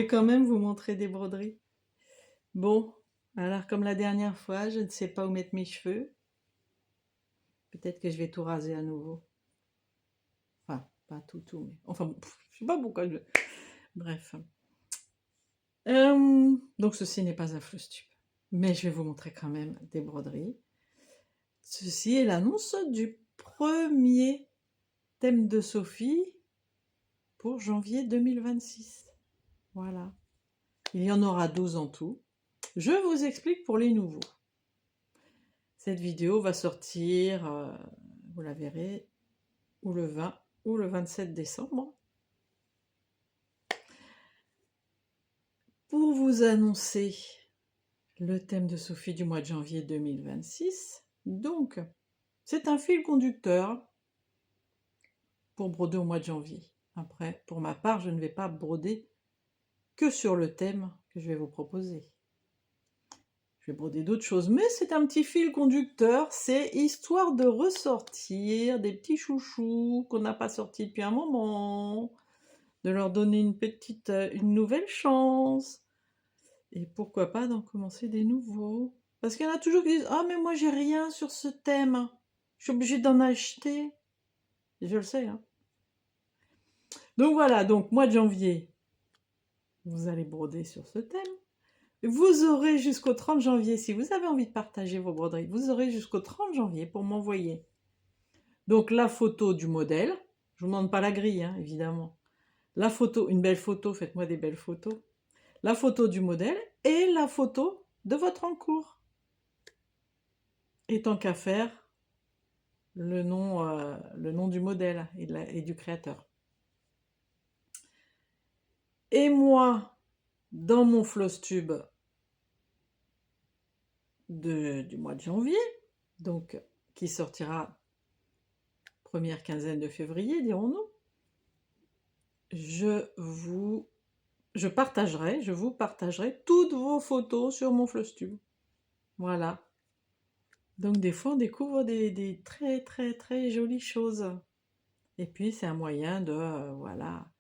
vais quand même vous montrer des broderies. Bon, alors comme la dernière fois, je ne sais pas où mettre mes cheveux. Peut-être que je vais tout raser à nouveau. Enfin, pas tout, mais... Enfin, bon, je sais pas pourquoi je... Bref. Donc ceci n'est pas un flostube. Mais je vais vous montrer quand même des broderies. Ceci est l'annonce du premier thème de Sophie pour janvier 2026. Voilà. Il y en aura 12 en tout. Je vous explique pour les nouveaux. Cette vidéo va sortir, vous la verrez, ou le 20 ou le 27 décembre. Pour vous annoncer le thème de Sophie du mois de janvier 2026. Donc, c'est un fil conducteur pour broder au mois de janvier. Après, pour ma part, je ne vais pas broder que sur le thème que je vais vous proposer. Je vais broder d'autres choses, mais c'est un petit fil conducteur, c'est histoire de ressortir des petits chouchous qu'on n'a pas sortis depuis un moment, de leur donner une nouvelle chance, et pourquoi pas d'en commencer des nouveaux. Parce qu'il y en a toujours qui disent « Ah, mais moi j'ai rien sur ce thème, je suis obligée d'en acheter. » Je le sais, hein. Donc voilà, donc mois de janvier, vous allez broder sur ce thème. Vous aurez jusqu'au 30 janvier, si vous avez envie de partager vos broderies, vous aurez jusqu'au 30 janvier pour m'envoyer donc la photo du modèle. Je ne vous demande pas la grille, hein, évidemment. La photo, une belle photo, faites-moi des belles photos. La photo du modèle et la photo de votre encours. Et tant qu'à faire, le nom du modèle et du créateur. Et moi, dans mon flosstube du mois de janvier, donc qui sortira première quinzaine de février, dirons-nous, je vous partagerai toutes vos photos sur mon flosstube. Voilà. Donc des fois, on découvre des très très très jolies choses. Et puis, c'est un moyen voilà,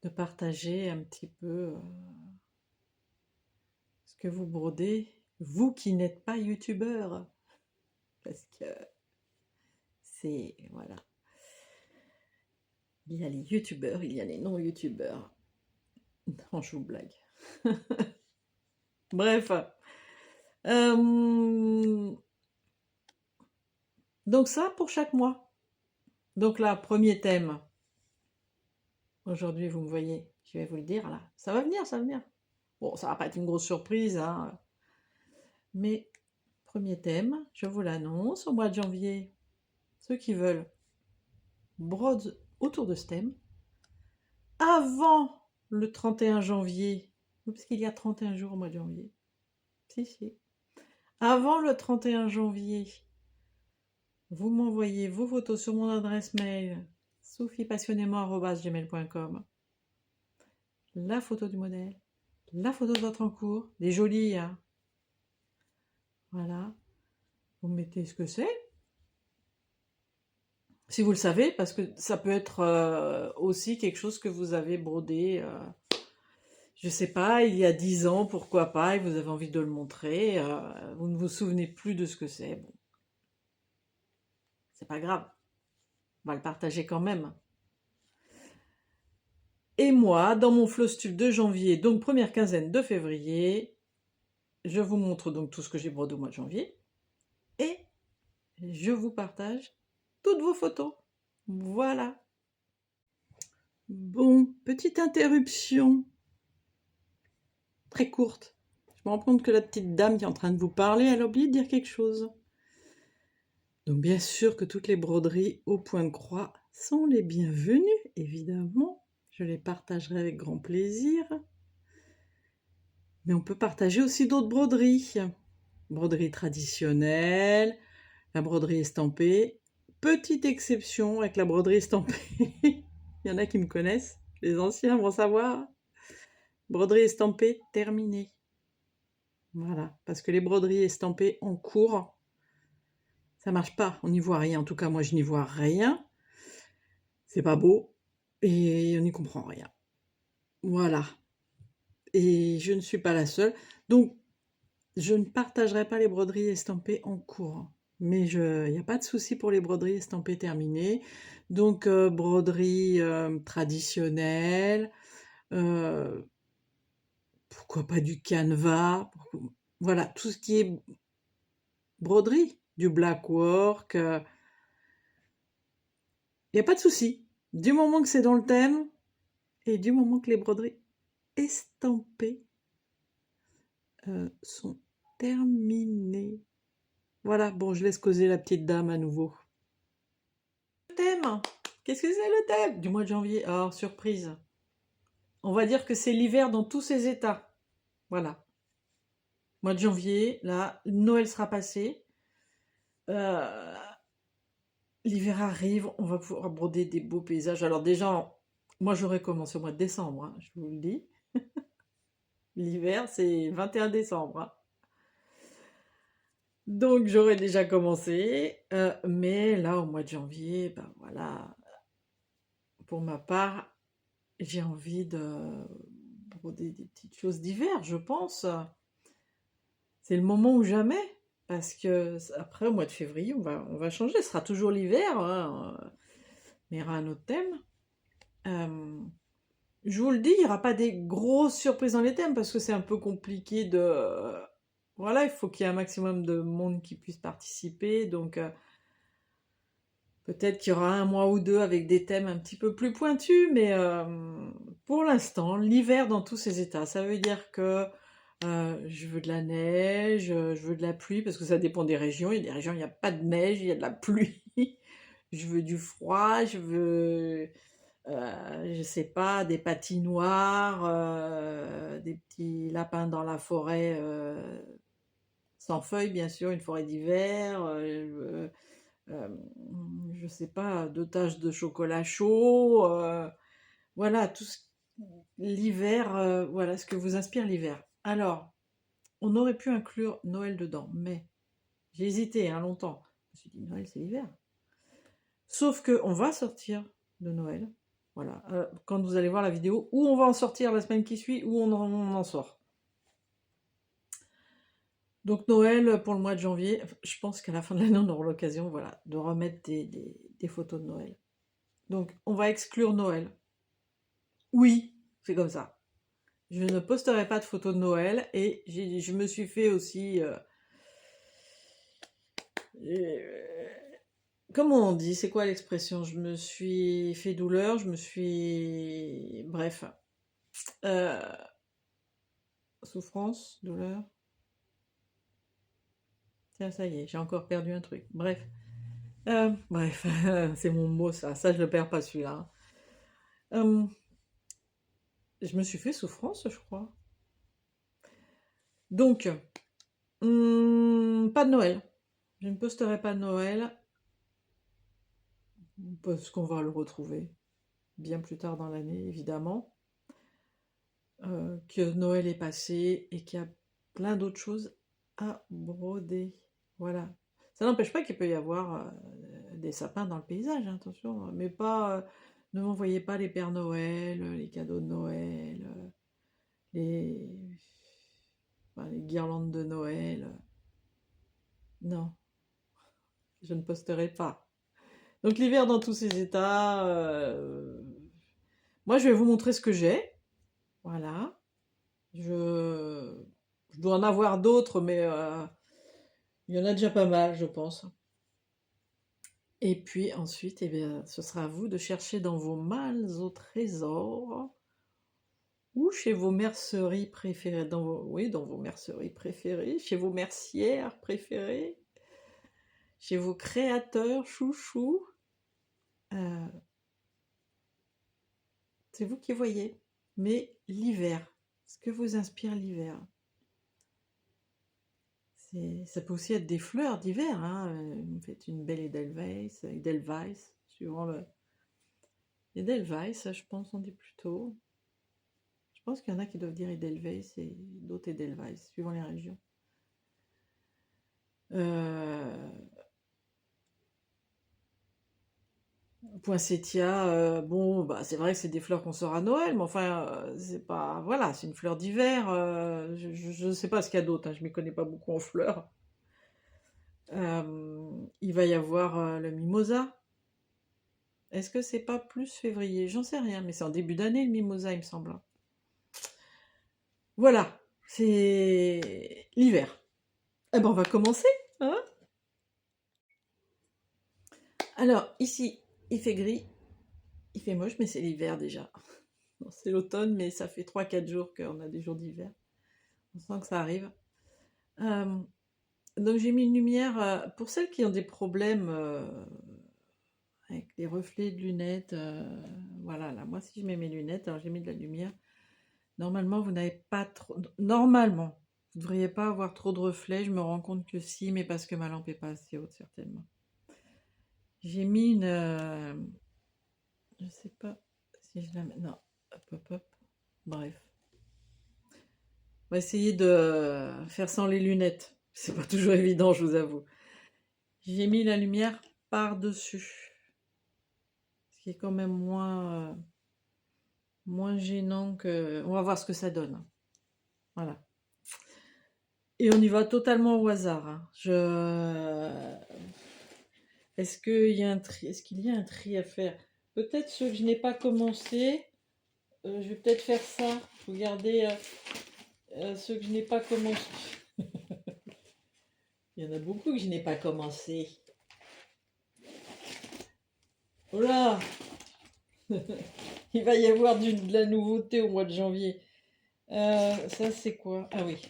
de partager un petit peu ce que vous brodez, vous qui n'êtes pas youtubeur. Parce que voilà. Il y a les youtubeurs, il y a les non-youtubeurs. Non, je vous blague. Bref. Donc ça, pour chaque mois. Donc là, premier thème. Aujourd'hui, vous me voyez, je vais vous le dire, là. Ça va venir, ça va venir. Bon, ça va pas être une grosse surprise, hein. Mais, premier thème, je vous l'annonce, au mois de janvier, ceux qui veulent brode autour de ce thème. Avant le 31 janvier, parce qu'il y a 31 jours au mois de janvier. Si. Avant le 31 janvier, vous m'envoyez vos photos sur mon adresse mail sophiepassionnément@gmail.com. La photo du modèle, la photo de votre encours, des jolies, hein. Voilà. Vous mettez ce que c'est. Si vous le savez, parce que ça peut être aussi quelque chose que vous avez brodé, je sais pas, il y a 10 ans, pourquoi pas, et vous avez envie de le montrer, vous ne vous souvenez plus de ce que c'est. Bon. C'est pas grave. On va le partager quand même. Et moi, dans mon flosstube de janvier, donc première quinzaine de février, je vous montre donc tout ce que j'ai brodé au mois de janvier. Et je vous partage toutes vos photos. Voilà. Bon, petite interruption. Très courte. Je me rends compte que la petite dame qui est en train de vous parler, elle a oublié de dire quelque chose. Donc bien sûr que toutes les broderies au point de croix sont les bienvenues, évidemment. Je les partagerai avec grand plaisir. Mais on peut partager aussi d'autres broderies. Broderie traditionnelle, la broderie estampée. Petite exception avec la broderie estampée. Il y en a qui me connaissent, les anciens vont savoir. Broderie estampée terminée. Voilà, parce que les broderies estampées en cours, ça marche pas, on n'y voit rien. En tout cas, moi, je n'y vois rien. C'est pas beau et on n'y comprend rien. Voilà. et je ne suis pas la seule. Donc, je ne partagerai pas les broderies estampées en cours. Mais il n'y a pas de souci pour les broderies estampées terminées. Donc, broderie traditionnelle, pourquoi pas du canevas, voilà, tout ce qui est broderie, du black work, il n'y a pas de souci. Du moment que c'est dans le thème et du moment que les broderies estampées sont terminées. Voilà, bon, je laisse causer la petite dame à nouveau. Le thème, qu'est-ce que c'est le thème du mois de janvier? Oh, surprise. On va dire que c'est l'hiver dans tous ses états. Voilà. Mois de janvier, là, Noël sera passé. L'hiver arrive, on va pouvoir broder des beaux paysages. Alors déjà, moi j'aurais commencé au mois de décembre, hein, je vous le dis. L'hiver, c'est 21 décembre. Hein. Donc j'aurais déjà commencé. Mais là, au mois de janvier, ben voilà, pour ma part, j'ai envie de broder des petites choses d'hiver, je pense. C'est le moment ou jamais. Parce que après, au mois de février, on va changer. Ce sera toujours l'hiver, hein, mais il y aura un autre thème. Je vous le dis, il n'y aura pas des grosses surprises dans les thèmes parce que c'est un peu compliqué de... Voilà, il faut qu'il y ait un maximum de monde qui puisse participer. Donc peut-être qu'il y aura un mois ou deux avec des thèmes un petit peu plus pointus. Mais pour l'instant, l'hiver dans tous ses états. Ça veut dire que je veux de la neige, je veux de la pluie parce que ça dépend des régions. Il y a des régions où il n'y a pas de neige, il y a de la pluie. Je veux du froid, je veux... je sais pas, des patinoires, des petits lapins dans la forêt, sans feuilles bien sûr, une forêt d'hiver, je sais pas, 2 taches de chocolat chaud, voilà tout ce l'hiver, voilà ce que vous inspire l'hiver. Alors, on aurait pu inclure Noël dedans, mais j'ai hésité, hein, longtemps. Je me suis dit: «Noël, c'est l'hiver». Sauf qu'on va sortir de Noël. Voilà. Quand vous allez voir la vidéo, ou on va en sortir la semaine qui suit, ou on en sort. Donc Noël pour le mois de janvier, je pense qu'à la fin de l'année, on aura l'occasion voilà, de remettre des photos de Noël. Donc on va exclure Noël. Oui, c'est comme ça. Je ne posterai pas de photos de Noël et je me suis fait aussi... comment on dit? C'est quoi l'expression? Je me suis fait douleur, je me suis... Bref. Souffrance, douleur. Tiens, ça y est, j'ai encore perdu un truc. Bref. Bref, c'est mon mot, ça. Ça, je le perds pas, celui-là. Je me suis fait souffrance, je crois. Donc, pas de Noël. Je ne posterai pas de Noël parce qu'on va le retrouver bien plus tard dans l'année, évidemment. Que Noël est passé et qu'il y a plein d'autres choses à broder. Voilà. Ça n'empêche pas qu'il peut y avoir des sapins dans le paysage, hein, attention, mais pas... ne m'envoyez pas les Pères Noël, les cadeaux de Noël, les... enfin, les guirlandes de Noël. Non, je ne posterai pas. Donc l'hiver dans tous ses états. Moi, je vais vous montrer ce que j'ai. Voilà. Je dois en avoir d'autres, mais il y en a déjà pas mal, je pense. Et puis ensuite, eh bien, ce sera à vous de chercher dans vos malles au trésor ou chez vos merceries préférées, oui, dans vos merceries préférées, chez vos mercières préférées, chez vos créateurs chouchous. Euh, c'est vous qui voyez. Mais l'hiver, ce que vous inspire l'hiver, ça peut aussi être des fleurs d'hiver. Hein. Vous faites une belle Edelweiss, suivant le... Edelweiss, je pense, on dit plutôt. Je pense qu'il y en a qui doivent dire Edelweiss et d'autres Edelweiss, suivant les régions. poinsettia, bon, bah, c'est vrai que c'est des fleurs qu'on sort à Noël, mais enfin, c'est pas... Voilà, c'est une fleur d'hiver. Je ne sais pas ce qu'il y a d'autre, hein, je ne m'y connais pas beaucoup en fleurs. Il va y avoir le mimosa. Est-ce que c'est pas plus février? J'en sais rien, mais c'est en début d'année le mimosa, il me semble, hein. Voilà, c'est l'hiver. Eh ben, on va commencer, hein? Alors, ici, il fait gris, il fait moche, mais c'est l'hiver déjà. Non, c'est l'automne, mais ça fait 3 4 jours qu'on a des jours d'hiver. On sent que ça arrive. Euh, donc, j'ai mis une lumière pour celles qui ont des problèmes avec les reflets de lunettes. Voilà, là, moi, si je mets mes lunettes, alors j'ai mis de la lumière. Normalement, vous n'avez pas trop... Normalement, vous ne devriez pas avoir trop de reflets. Je me rends compte que si, mais parce que ma lampe n'est pas assez haute, certainement. J'ai mis une... je sais pas si je la mets... Non, hop, hop, hop. Bref. On va essayer de faire sans les lunettes. C'est pas toujours évident, je vous avoue. J'ai mis la lumière par-dessus. Ce qui est quand même moins gênant que... On va voir ce que ça donne. Voilà. Et on y va totalement au hasard, hein. Est-ce qu'il y a un tri... Est-ce qu'il y a un tri à faire? Peut-être ceux que je n'ai pas commencé. Je vais peut-être faire ça. Regardez ceux que je n'ai pas commencé. Il y en a beaucoup que je n'ai pas commencé. Oh là Il va y avoir de la nouveauté au mois de janvier. Ça, c'est quoi? Ah oui.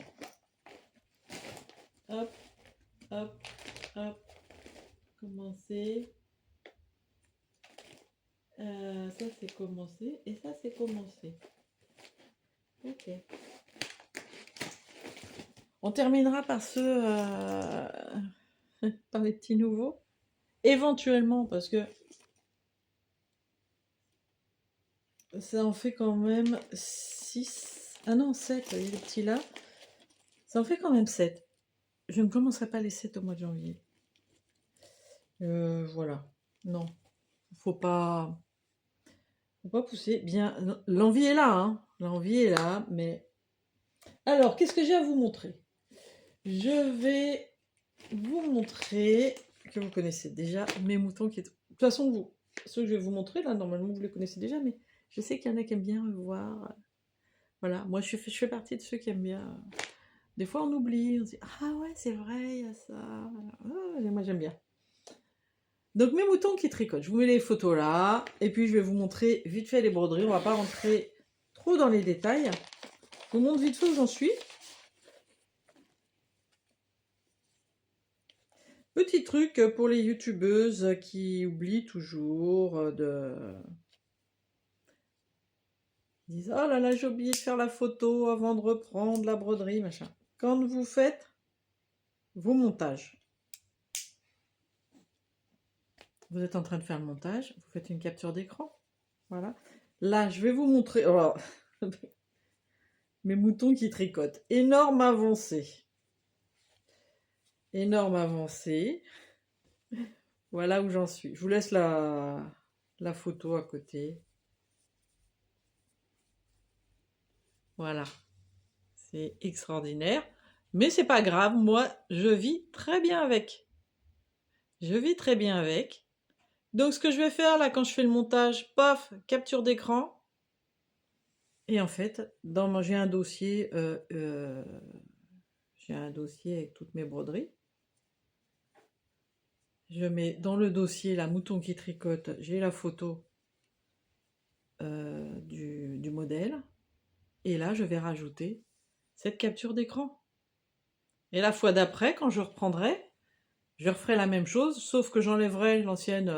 Hop, hop, hop. Commencer. Ça, c'est commencé. Et ça, c'est commencé. Ok. On terminera par ceux... par les petits nouveaux. Éventuellement, parce que ça en fait quand même 6. Ah non, 7, les petits là. Ça en fait quand même 7. Je ne commencerai pas les 7 au mois de janvier. Voilà. Non. Faut pas pousser. Bien, l'envie est là, hein. L'envie est là, mais... Alors, qu'est-ce que j'ai à vous montrer? Je vais vous montrer, que vous connaissez déjà, mes moutons qui... De toute façon, ceux que je vais vous montrer, là, normalement, vous les connaissez déjà, mais je sais qu'il y en a qui aiment bien voir. Voilà, moi, je fais partie de ceux qui aiment bien. Des fois, on oublie, on se dit, ah ouais, c'est vrai, il y a ça. Ah, moi, j'aime bien. Donc, mes moutons qui tricotent. Je vous mets les photos là, et puis je vais vous montrer vite fait les broderies. On va pas rentrer trop dans les détails. Je vous montre vite fait où j'en suis. Petit truc pour les youtubeuses qui oublient toujours Ils disent, oh là là, j'ai oublié de faire la photo avant de reprendre la broderie, machin. Quand vous faites vos montages, vous êtes en train de faire le montage, vous faites une capture d'écran. Voilà. Là, je vais vous montrer... Alors, mes moutons qui tricotent. Énorme avancée. Énorme avancée. Voilà où j'en suis. Je vous laisse la photo à côté. Voilà. C'est extraordinaire. Mais c'est pas grave, moi, je vis très bien avec. Je vis très bien avec. Donc, ce que je vais faire là, quand je fais le montage, paf, capture d'écran. Et en fait, j'ai un dossier avec toutes mes broderies. Je mets dans le dossier la mouton qui tricote, j'ai la photo du modèle. Et là, je vais rajouter cette capture d'écran. Et la fois d'après, quand je reprendrai, je referai la même chose, sauf que j'enlèverai l'ancienne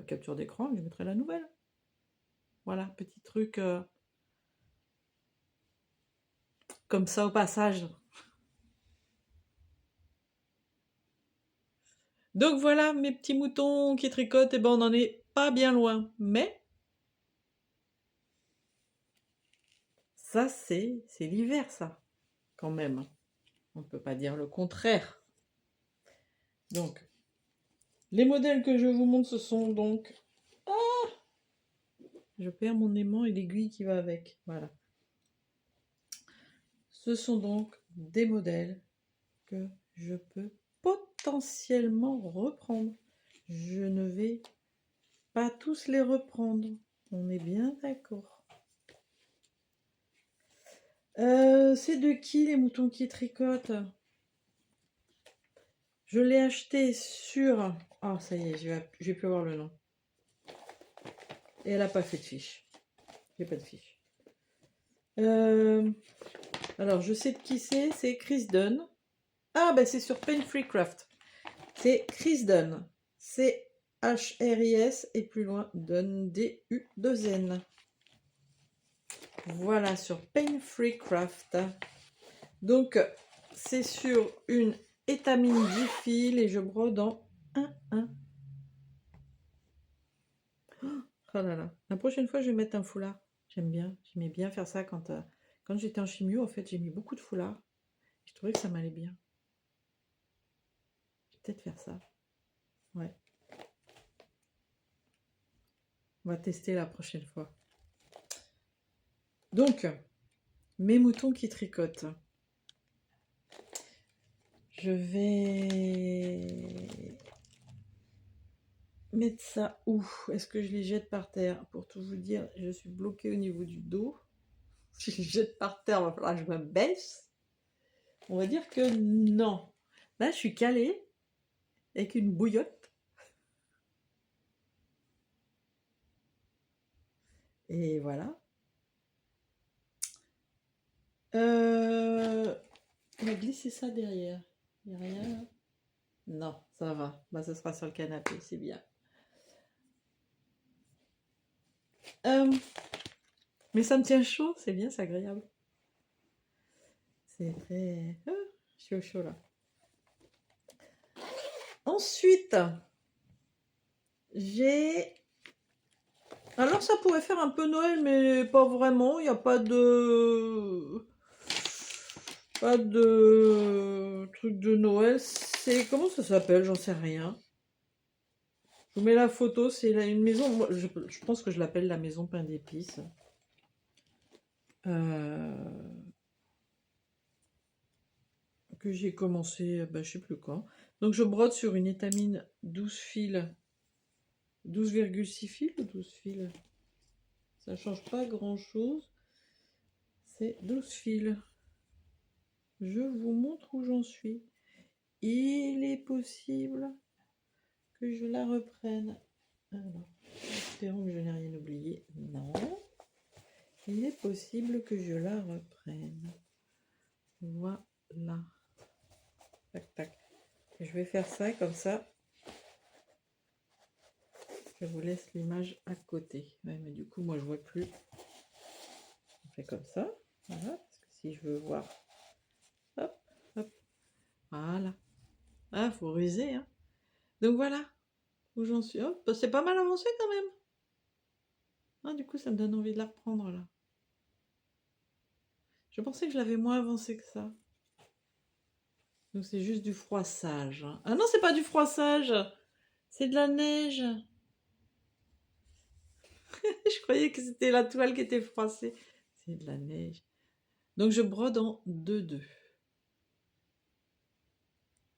capture d'écran et je mettrai la nouvelle. Voilà, petit truc comme ça au passage. Donc voilà, mes petits moutons qui tricotent, et ben on n'en est pas bien loin. Mais ça, c'est l'hiver, ça, quand même. On ne peut pas dire le contraire. Donc, les modèles que je vous montre, ce sont donc... Ah, Je perds mon aimant et l'aiguille qui va avec. Voilà. Ce sont donc des modèles que je peux potentiellement reprendre. Je ne vais pas tous les reprendre. On est bien d'accord. C'est de qui les moutons qui tricotent? Je l'ai acheté sur... Ah, ça y est, je vais plus avoir le nom. Et elle n'a pas fait de fiche. J'ai pas de fiche. Alors, je sais de qui c'est Chris Dunn. Ah, ben c'est sur Pain Free Craft. C'est Chris Dunn. C'est H-R-I-S et plus loin Dunn, D-U-2-N. Voilà, sur Pain Free Craft. Donc, c'est sur une étamine 10 fils et je brode en 1-1. Oh là là. La prochaine fois, je vais mettre un foulard. J'aimais bien faire ça quand j'étais en chimio. En fait, j'ai mis beaucoup de foulards. Je trouvais que ça m'allait bien. Je vais peut-être faire ça. Ouais. On va tester la prochaine fois. Donc, mes moutons qui tricotent. Je vais mettre ça où? Est-ce que je les jette par terre? Pour tout vous dire, je suis bloquée au niveau du dos. Si je les jette par terre, il va falloir que je me baisse. On va dire que non. Là, je suis calée avec une bouillotte. Et voilà. On va glisser ça derrière. Il n'y a rien là? Non, ça va. Bah, ce sera sur le canapé, c'est bien. Mais ça me tient chaud, c'est bien, c'est agréable. C'est très... Ah, je suis au chaud là. Ensuite, j'ai... Alors ça pourrait faire un peu Noël, mais pas vraiment. Il n'y a pas de... Pas de truc de Noël. C'est... Comment ça s'appelle? J'en sais rien. Je vous mets la photo. C'est une maison... Moi, je pense que je l'appelle la maison pain d'épices. Que j'ai commencé, je sais plus quand. Donc je brode sur une étamine 12 fils. 12,6 fils ou 12 fils? Ça change pas grand chose. C'est 12 fils. Je vous montre où j'en suis. Il est possible que je la reprenne. Alors, espérons que je n'ai rien oublié. Non. Il est possible que je la reprenne. Voilà. Tac, tac. Je vais faire ça comme ça. Je vous laisse l'image à côté. Ouais, mais du coup, moi, je vois plus. On fait comme ça. Voilà. Parce que si je veux voir. Hop, hop. Voilà. Ah, faut ruser, hein. Donc voilà où j'en suis. Oh, c'est pas mal avancé quand même. Ah, du coup, ça me donne envie de la reprendre là. Je pensais que je l'avais moins avancé que ça. Donc c'est juste du froissage. Hein. Ah non, c'est pas du froissage. C'est de la neige. Je croyais que c'était la toile qui était froissée. C'est de la neige. Donc je brode en 2-2.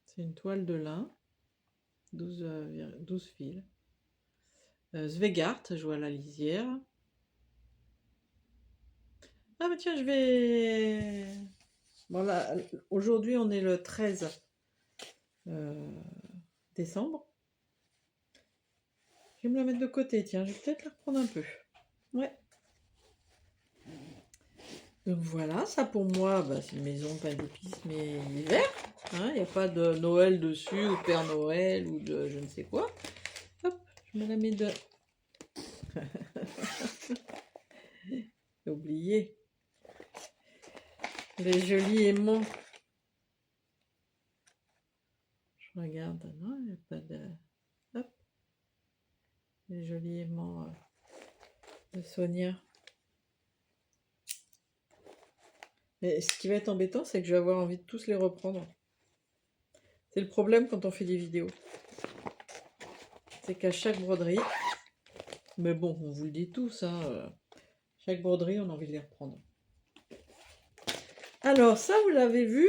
C'est une toile de lin. 12 fils. Svegart, je vois la lisière. Ah mais tiens, je vais... Bon là, aujourd'hui on est le 13 décembre. Je vais me la mettre de côté, tiens, je vais peut-être la reprendre un peu. Ouais. Donc voilà, ça pour moi, c'est une maison pain d'épices, mais hiver. Il n'y a pas de Noël dessus, ou Père Noël, ou de je ne sais quoi. Hop, je me la mets de... J'ai oublié. Les jolis aimants. Je regarde, non, il n'y a pas de... Hop. Les jolis aimants de Sonia. Mais ce qui va être embêtant, c'est que je vais avoir envie de tous les reprendre. C'est le problème quand on fait des vidéos. C'est qu'à chaque broderie, Mais bon, on vous le dit tous, hein, chaque broderie, on a envie de les reprendre. Alors ça, vous l'avez vu,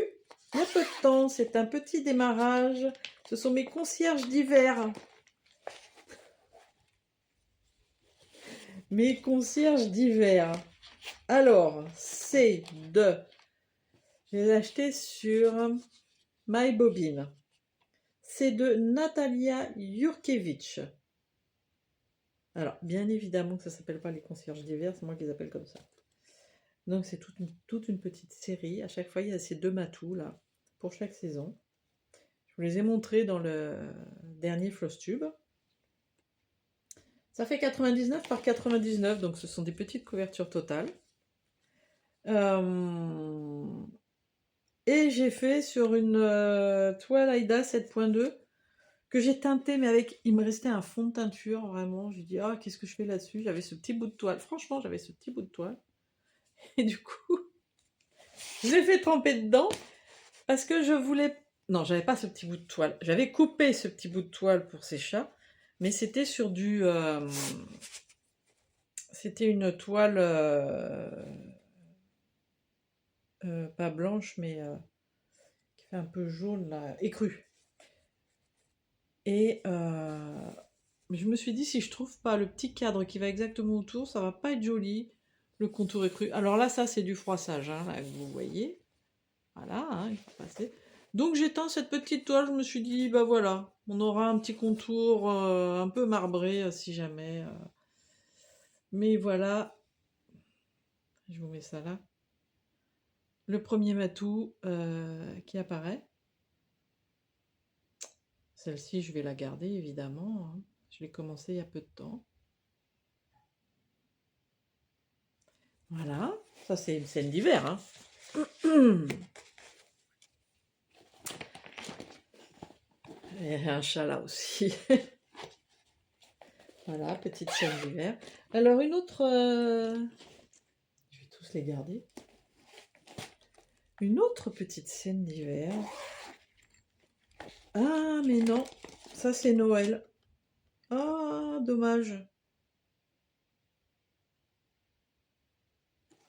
il y a peu de temps, c'est un petit démarrage. Ce sont mes concierges d'hiver. Mes concierges d'hiver. Alors, c'est de... Je les ai achetés sur MyBobine. C'est de Natalia Jurkiewicz. Alors, bien évidemment que ça ne s'appelle pas les concierges d'hiver, c'est moi qui les appelle comme ça. Donc, c'est toute une petite série. À chaque fois, il y a ces 2 matous, là, pour chaque saison. Je vous les ai montrés dans le dernier Flosstube. Ça fait 99 par 99, donc ce sont des petites couvertures totales. Et j'ai fait sur une toile Aïda 7.2 que j'ai teintée, mais avec, il me restait un fond de teinture, vraiment. J'ai dit, ah, qu'est-ce que je fais là-dessus? J'avais ce petit bout de toile. Franchement, j'avais ce petit bout de toile. Et du coup, je l'ai fait tremper dedans parce que je voulais... Non, j'avais pas ce petit bout de toile. J'avais coupé ce petit bout de toile pour ces chats, mais c'était sur du... C'était une toile... pas blanche, mais qui fait un peu jaune, là, écrue. Et je me suis dit, si je trouve pas le petit cadre qui va exactement autour, ça va pas être joli, le contour écru. Alors là, ça, c'est du froissage, hein, là, que vous voyez. Voilà, hein, il faut passer. Donc j'ai teint cette petite toile, je me suis dit, bah voilà, on aura un petit contour un peu marbré, si jamais. Mais voilà, je vous mets ça là. Le premier matou qui apparaît. Celle-ci, je vais la garder, évidemment, hein. Je l'ai commencé il y a peu de temps. Voilà, ça c'est une scène d'hiver, hein. Et un chat là aussi. Voilà, petite scène d'hiver. Alors une autre... Je vais tous les garder. Une autre petite scène d'hiver. Ah, mais non, ça c'est Noël. Ah, dommage.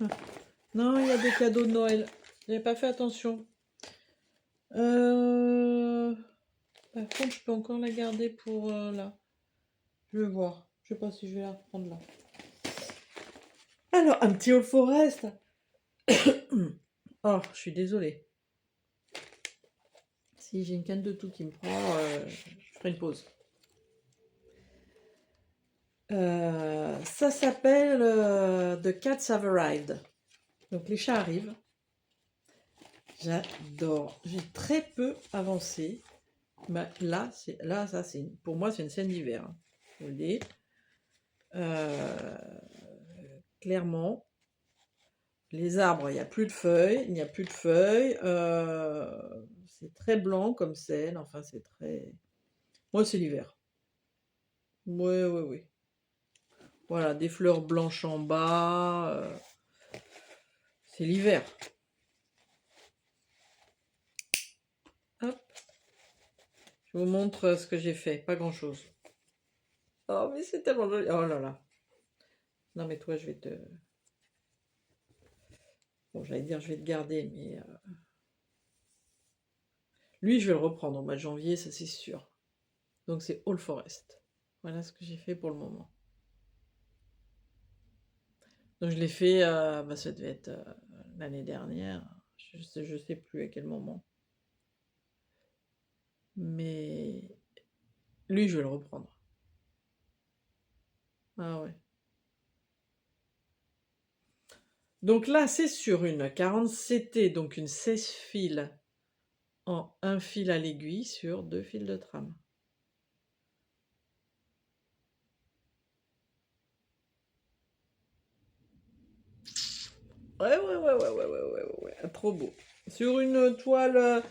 Ah, non, il y a des cadeaux de Noël. J'avais pas fait attention. Par contre, je peux encore la garder pour là. Je vais voir. Je sais pas si je vais la reprendre là. Alors, un petit All Forest. Oh, je suis désolée. Si j'ai une canne de tout qui me prend, je ferai une pause. Ça s'appelle The Cats Have Arrived. Donc les chats arrivent. J'adore. J'ai très peu avancé. Bah, là, ça, pour moi, c'est une scène d'hiver. Hein. Je vous le dis. Clairement, les arbres, il n'y a plus de feuilles. Il n'y a plus de feuilles. C'est très blanc comme scène. Enfin, c'est très... Moi, c'est l'hiver. Oui. Voilà, des fleurs blanches en bas. C'est l'hiver. Hop. Je vous montre ce que j'ai fait. Pas grand-chose. Oh, mais c'est tellement joli. Oh là là. Non, mais toi, je vais te... Bon, j'allais dire, je vais te garder, mais... Lui, je vais le reprendre au mois de janvier, ça c'est sûr. Donc, c'est All Forest. Voilà ce que j'ai fait pour le moment. Donc, je l'ai fait, ça devait être l'année dernière. Je sais plus à quel moment. Mais... Lui, je vais le reprendre. Ah ouais. Donc là, c'est sur une 40 CT, donc une 16 fils en un fil à l'aiguille sur 2 fils de trame. Ouais, trop beau. Sur une toile,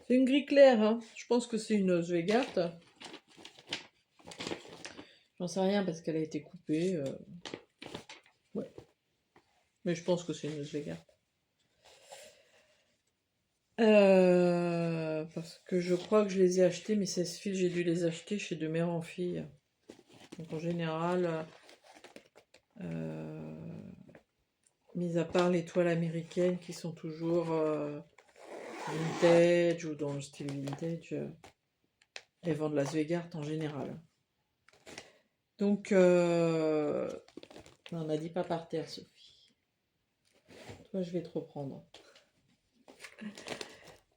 c'est une gris clair, hein. Je pense que c'est une Zweigart. J'en sais rien parce qu'elle a été coupée. Ouais. Mais je pense que c'est une Zweigart. Parce que je crois que je les ai achetés, mais 16 fils, j'ai dû les acheter chez de mère en fille. Donc en général, mis à part les toiles américaines qui sont toujours vintage ou dans le style vintage, elles vendent Las Vegas en général. Donc, non, on n'a dit pas par terre, Sophie. Toi, je vais te reprendre.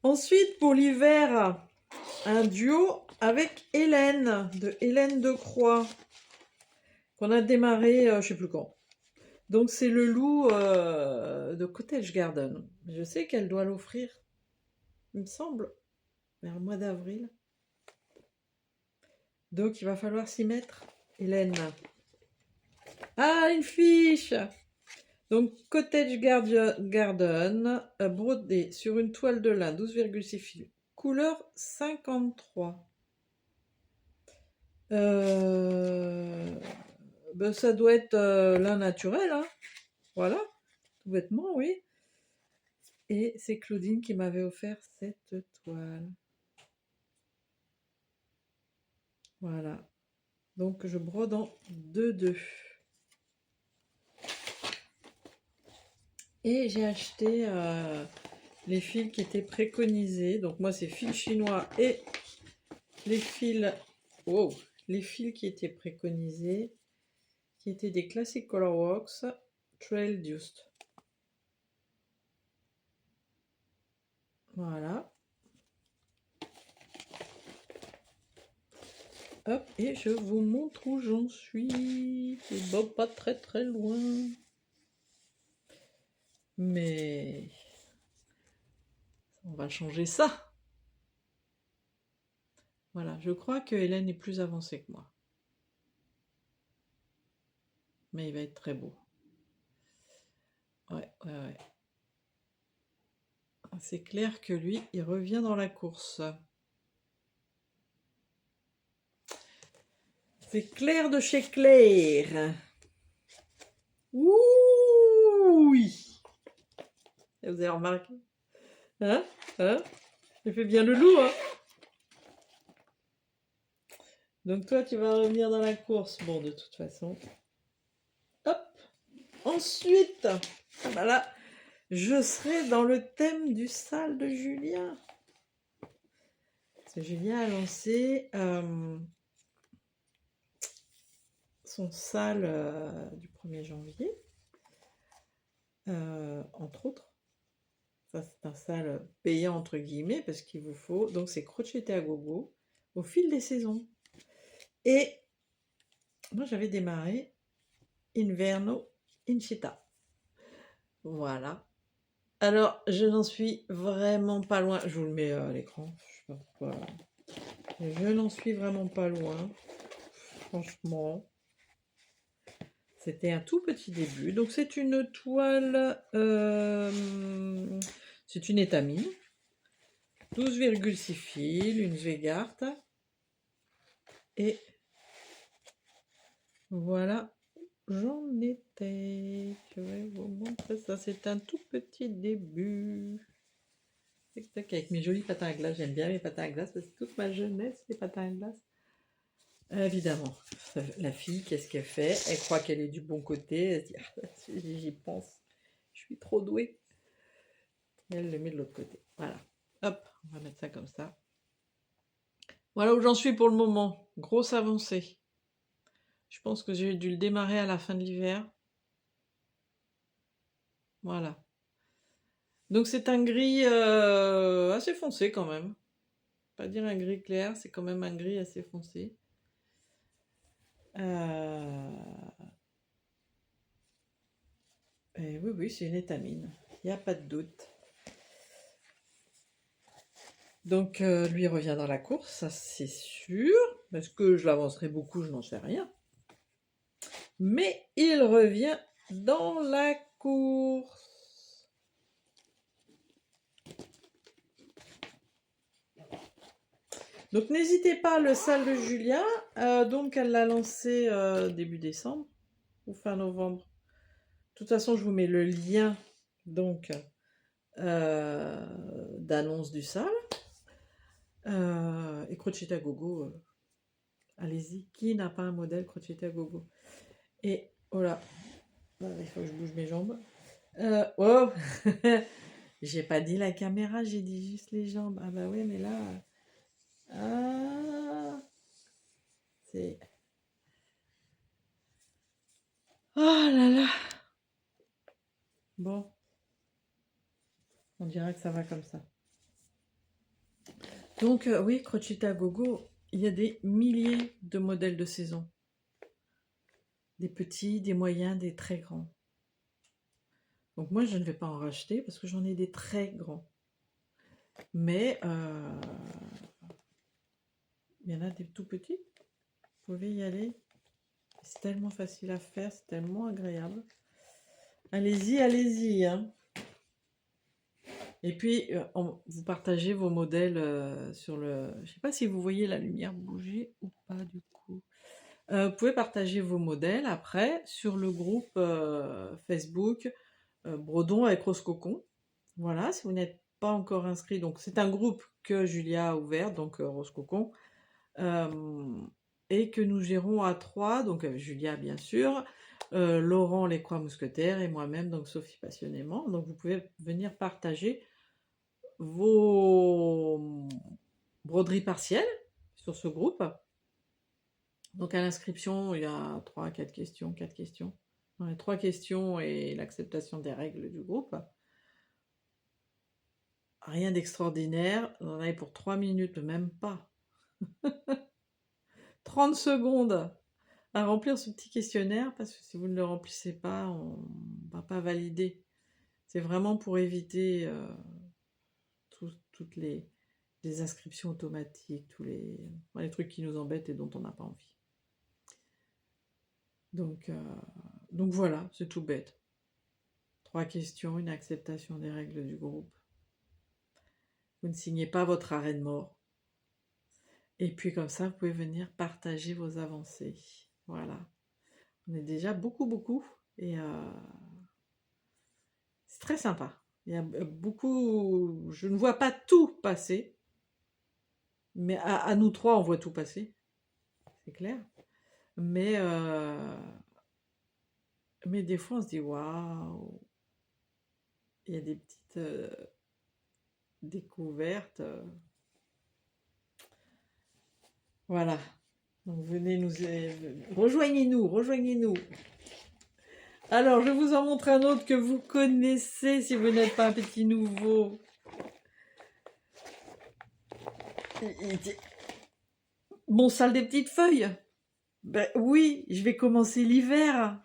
Ensuite, pour l'hiver, un duo avec Hélène, de Hélène Decroix, qu'on a démarré, je sais plus quand. Donc, c'est le loup de Cottage Garden. Je sais qu'elle doit l'offrir, il me semble, vers le mois d'avril. Donc, il va falloir s'y mettre, Hélène. Ah, une fiche! Donc, Cottage Garden, brodé sur une toile de lin, 12,6 fils, couleur 53. Ben, ça doit être lin naturel, hein. Voilà, tout bêtement, oui. Et c'est Claudine qui m'avait offert cette toile. Voilà. Donc, je brode en 2-2. Et j'ai acheté les fils qui étaient préconisés. Donc, moi, c'est fils chinois et les fils... Wow, les fils qui étaient préconisés, qui étaient des Classic Colorworks Trail Dust. Voilà. Hop, et je vous montre où j'en suis. C'est bon, pas très très loin. Mais on va changer ça. Voilà, je crois que Hélène est plus avancée que moi. Mais il va être très beau. Ouais. C'est clair que lui, il revient dans la course. C'est Claire de chez Claire. Ouh, oui. Vous avez remarqué? Hein? J'ai fait bien le loup, hein? Donc toi, tu vas revenir dans la course. Bon, de toute façon. Hop. Ensuite, voilà, je serai dans le thème du sale de Julien. Parce que Julien a lancé son sale du 1er janvier. Entre autres. Ça, c'est un sale payant entre guillemets parce qu'il vous faut. Donc, c'est crocheté à gogo au fil des saisons. Et moi, j'avais démarré Inverno Incita. Voilà. Alors, je n'en suis vraiment pas loin. Je vous le mets à l'écran. Je sais pas pourquoi. Je n'en suis vraiment pas loin. Franchement. C'était un tout petit début. Donc, c'est une toile. C'est une étamine. 12,6 fils. Une Zweigart. Et voilà. J'en étais. Je vais vous montrer ça. C'est un tout petit début. Avec mes jolis patins à glace. J'aime bien mes patins à glace parce que toute ma jeunesse, les patins à glace. Évidemment. La fille, qu'est-ce qu'elle fait? Elle croit qu'elle est du bon côté. Elle se dit, ah, j'y pense. Je suis trop douée. Et elle le met de l'autre côté. Voilà. Hop, on va mettre ça comme ça. Voilà où j'en suis pour le moment. Grosse avancée. Je pense que j'ai dû le démarrer à la fin de l'hiver. Voilà. Donc c'est un gris assez foncé quand même. Pas dire un gris clair, c'est quand même un gris assez foncé. Et oui, c'est une étamine. Il n'y a pas de doute. Donc lui revient dans la course, ça c'est sûr. Est-ce que je l'avancerai beaucoup? Je n'en sais rien. Mais il revient dans la course. Donc n'hésitez pas, le sale de Julia. Donc elle l'a lancé début décembre ou fin novembre. De toute façon, je vous mets le lien donc d'annonce du sale. Et Crochet à gogo, Allez-y, qui n'a pas un modèle crocheté à gogo? Et oh là, il faut que je bouge mes jambes. Oh j'ai pas dit la caméra, j'ai dit juste les jambes. Ah bah ouais, mais là... Ah, c'est... Oh là là. Bon, on dirait que ça va comme ça. Donc oui, crocheté à gogo, il y a des milliers de modèles de saison. Des petits, des moyens, des très grands. Donc moi, je ne vais pas en racheter parce que j'en ai des très grands. Mais il y en a des tout petits. Vous pouvez y aller. C'est tellement facile à faire, c'est tellement agréable. Allez-y, allez-y. Hein. Et puis, vous partagez vos modèles sur le... Je ne sais pas si vous voyez la lumière bouger ou pas du coup. Vous pouvez partager vos modèles après sur le groupe Facebook Brodon avec Rose Cocon. Voilà, si vous n'êtes pas encore inscrit, donc c'est un groupe que Julia a ouvert, donc Rose Cocon, et que nous gérons à 3, donc Julia bien sûr, Laurent les Croix Mousquetaires et moi-même, donc Sophie Passionnément. Donc vous pouvez venir partager vos broderies partielles sur ce groupe. Donc à l'inscription, il y a 4 questions. Dans les 3 questions et l'acceptation des règles du groupe. Rien d'extraordinaire, on en avait pour 3 minutes, même pas. 30 secondes à remplir ce petit questionnaire, parce que si vous ne le remplissez pas, on ne va pas valider. C'est vraiment pour éviter toutes les inscriptions automatiques, tous les trucs qui nous embêtent et dont on n'a pas envie. Donc voilà, c'est tout bête. 3 questions, une acceptation des règles du groupe. Vous ne signez pas votre arrêt de mort. Et puis comme ça, vous pouvez venir partager vos avancées. Voilà. On est déjà beaucoup. Et c'est très sympa. Il y a beaucoup... Je ne vois pas tout passer. Mais à nous 3, on voit tout passer. C'est clair. Mais des fois, on se dit, waouh, il y a des petites découvertes. Voilà. Donc venez rejoignez-nous. Alors, je vous en montre un autre que vous connaissez si vous n'êtes pas un petit nouveau. Mon salle des petites feuilles. Ben oui, je vais commencer l'hiver.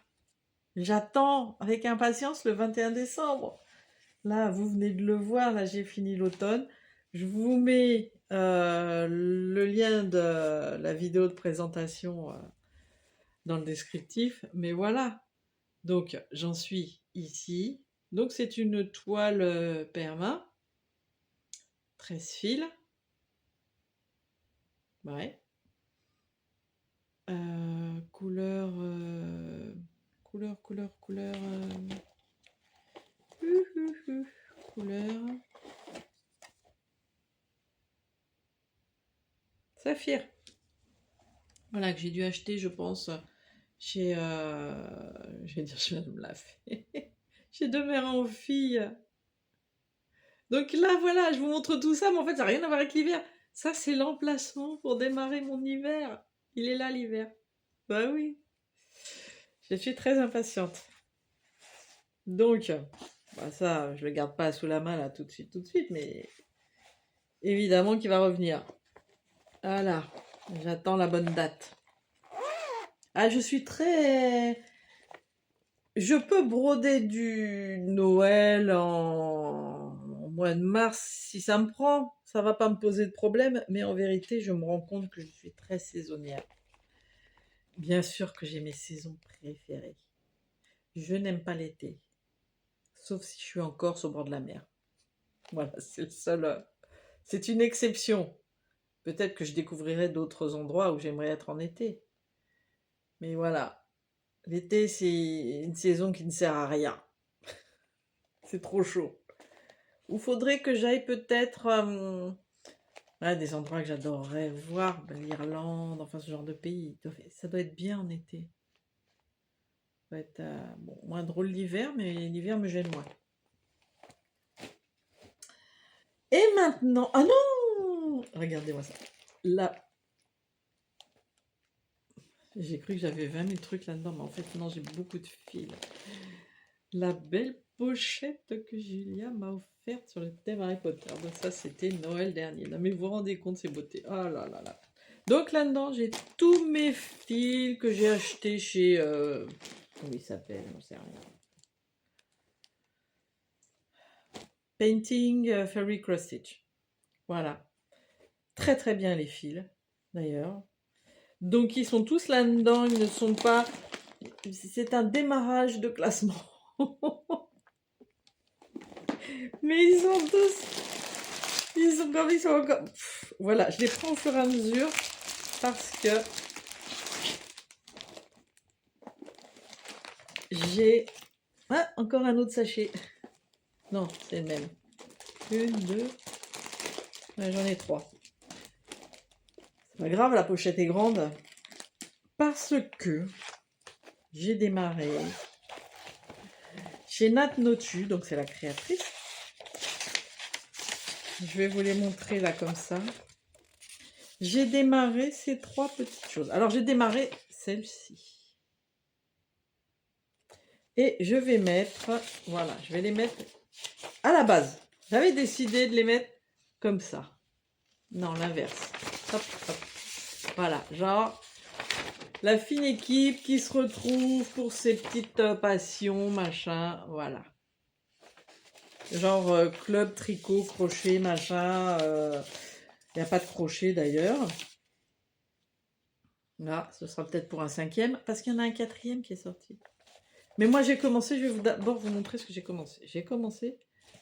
J'attends avec impatience le 21 décembre. Là, vous venez de le voir, là j'ai fini l'automne. Je vous mets le lien de la vidéo de présentation dans le descriptif. Mais voilà, donc j'en suis ici. Donc c'est une toile perma, 13 fils. Ouais. Couleur... Couleur... Saphir. Voilà, que j'ai dû acheter, je pense, chez... je vais dire, je viens de me la faire. Chez De Mère en Fille. Donc là, voilà, je vous montre tout ça, mais en fait, ça n'a rien à voir avec l'hiver. Ça, c'est l'emplacement pour démarrer mon hiver. Il est là, l'hiver. Bah oui. Je suis très impatiente. Donc, bah ça, je le garde pas sous la main, là, tout de suite, mais évidemment qu'il va revenir. Voilà, j'attends la bonne date. Ah, je suis très... Je peux broder du Noël en mois de mars si ça me prend. Ça va pas me poser de problème, mais en vérité, je me rends compte que je suis très saisonnière. Bien sûr que j'ai mes saisons préférées. Je n'aime pas l'été, sauf si je suis en Corse au bord de la mer. Voilà, c'est le seul... C'est une exception. Peut-être que je découvrirai d'autres endroits où j'aimerais être en été. Mais voilà, l'été, c'est une saison qui ne sert à rien. C'est trop chaud. Ou faudrait que j'aille peut-être Ouais, des endroits que j'adorerais voir, ben, l'Irlande, enfin ce genre de pays. Ça doit être bien en été. Ça doit être bon, moins drôle l'hiver, mais l'hiver me gêne moins. Et maintenant, ah non, regardez-moi ça. Là, j'ai cru que j'avais 20 000 trucs là-dedans, mais en fait non, j'ai beaucoup de fils. La belle pochette que Julia m'a offerte sur le thème Harry Potter. Donc ça, c'était Noël dernier. Non, mais vous vous rendez compte ces beautés. Oh là là là. Donc là-dedans, j'ai tous mes fils que j'ai achetés chez... comment il s'appelle? On sait rien. Painting Fairy Cross Stitch. Voilà. Très très bien les fils, d'ailleurs. Donc ils sont tous là-dedans. Ils ne sont pas... C'est un démarrage de classement. Mais ils sont tous... Ils sont encore... Pff, voilà, je les prends au fur et à mesure parce que j'ai... Ah, encore un autre sachet. Non, c'est le même. Une, deux... Ouais, j'en ai trois. C'est pas grave, la pochette est grande. Parce que j'ai démarré chez Nat Notu, donc c'est la créatrice. Je vais vous les montrer là comme ça. J'ai démarré ces trois petites choses. Alors j'ai démarré celle-ci. Et je vais mettre, voilà, je vais les mettre à la base. J'avais décidé de les mettre comme ça. Non, l'inverse. Hop, hop. Voilà, genre la fine équipe qui se retrouve pour ses petites passions, machin, voilà. Genre club, tricot, crochet, machin. Il n'y a pas de crochet d'ailleurs. Là, ce sera peut-être pour un 5e, parce qu'il y en a un 4e qui est sorti. Mais moi j'ai commencé, je vais d'abord vous montrer ce que j'ai commencé. J'ai commencé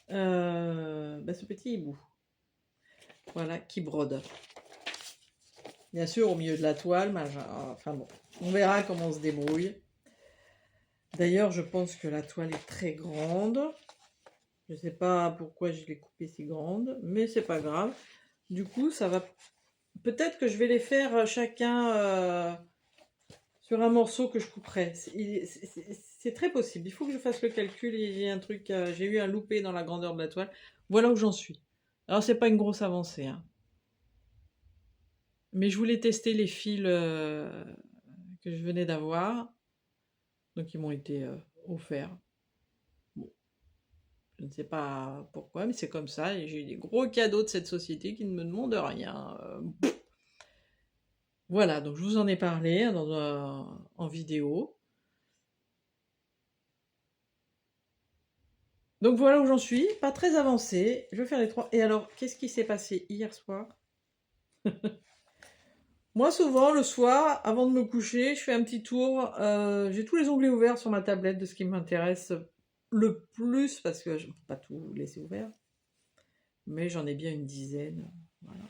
ce petit hibou. Voilà, qui brode. Bien sûr, au milieu de la toile, enfin bon, on verra comment on se débrouille. D'ailleurs, je pense que la toile est très grande. Je ne sais pas pourquoi je l'ai coupée si grande, mais c'est pas grave. Du coup, ça va... Peut-être que je vais les faire chacun sur un morceau que je couperai. C'est très possible. Il faut que je fasse le calcul. J'ai un truc, j'ai eu un loupé dans la grandeur de la toile. Voilà où j'en suis. Alors, c'est pas une grosse avancée, hein. Mais je voulais tester les fils que je venais d'avoir. Donc, ils m'ont été offerts. Bon, je ne sais pas pourquoi, mais c'est comme ça. Et j'ai eu des gros cadeaux de cette société qui ne me demandent rien. Voilà, donc je vous en ai parlé en vidéo. Donc voilà où j'en suis, pas très avancé. Je vais faire les trois. Et alors, qu'est-ce qui s'est passé hier soir? Moi, souvent, le soir, avant de me coucher, je fais un petit tour. J'ai tous les onglets ouverts sur ma tablette de ce qui m'intéresse le plus, parce que je ne peux pas tout laisser ouvert. Mais j'en ai bien une dizaine. Voilà.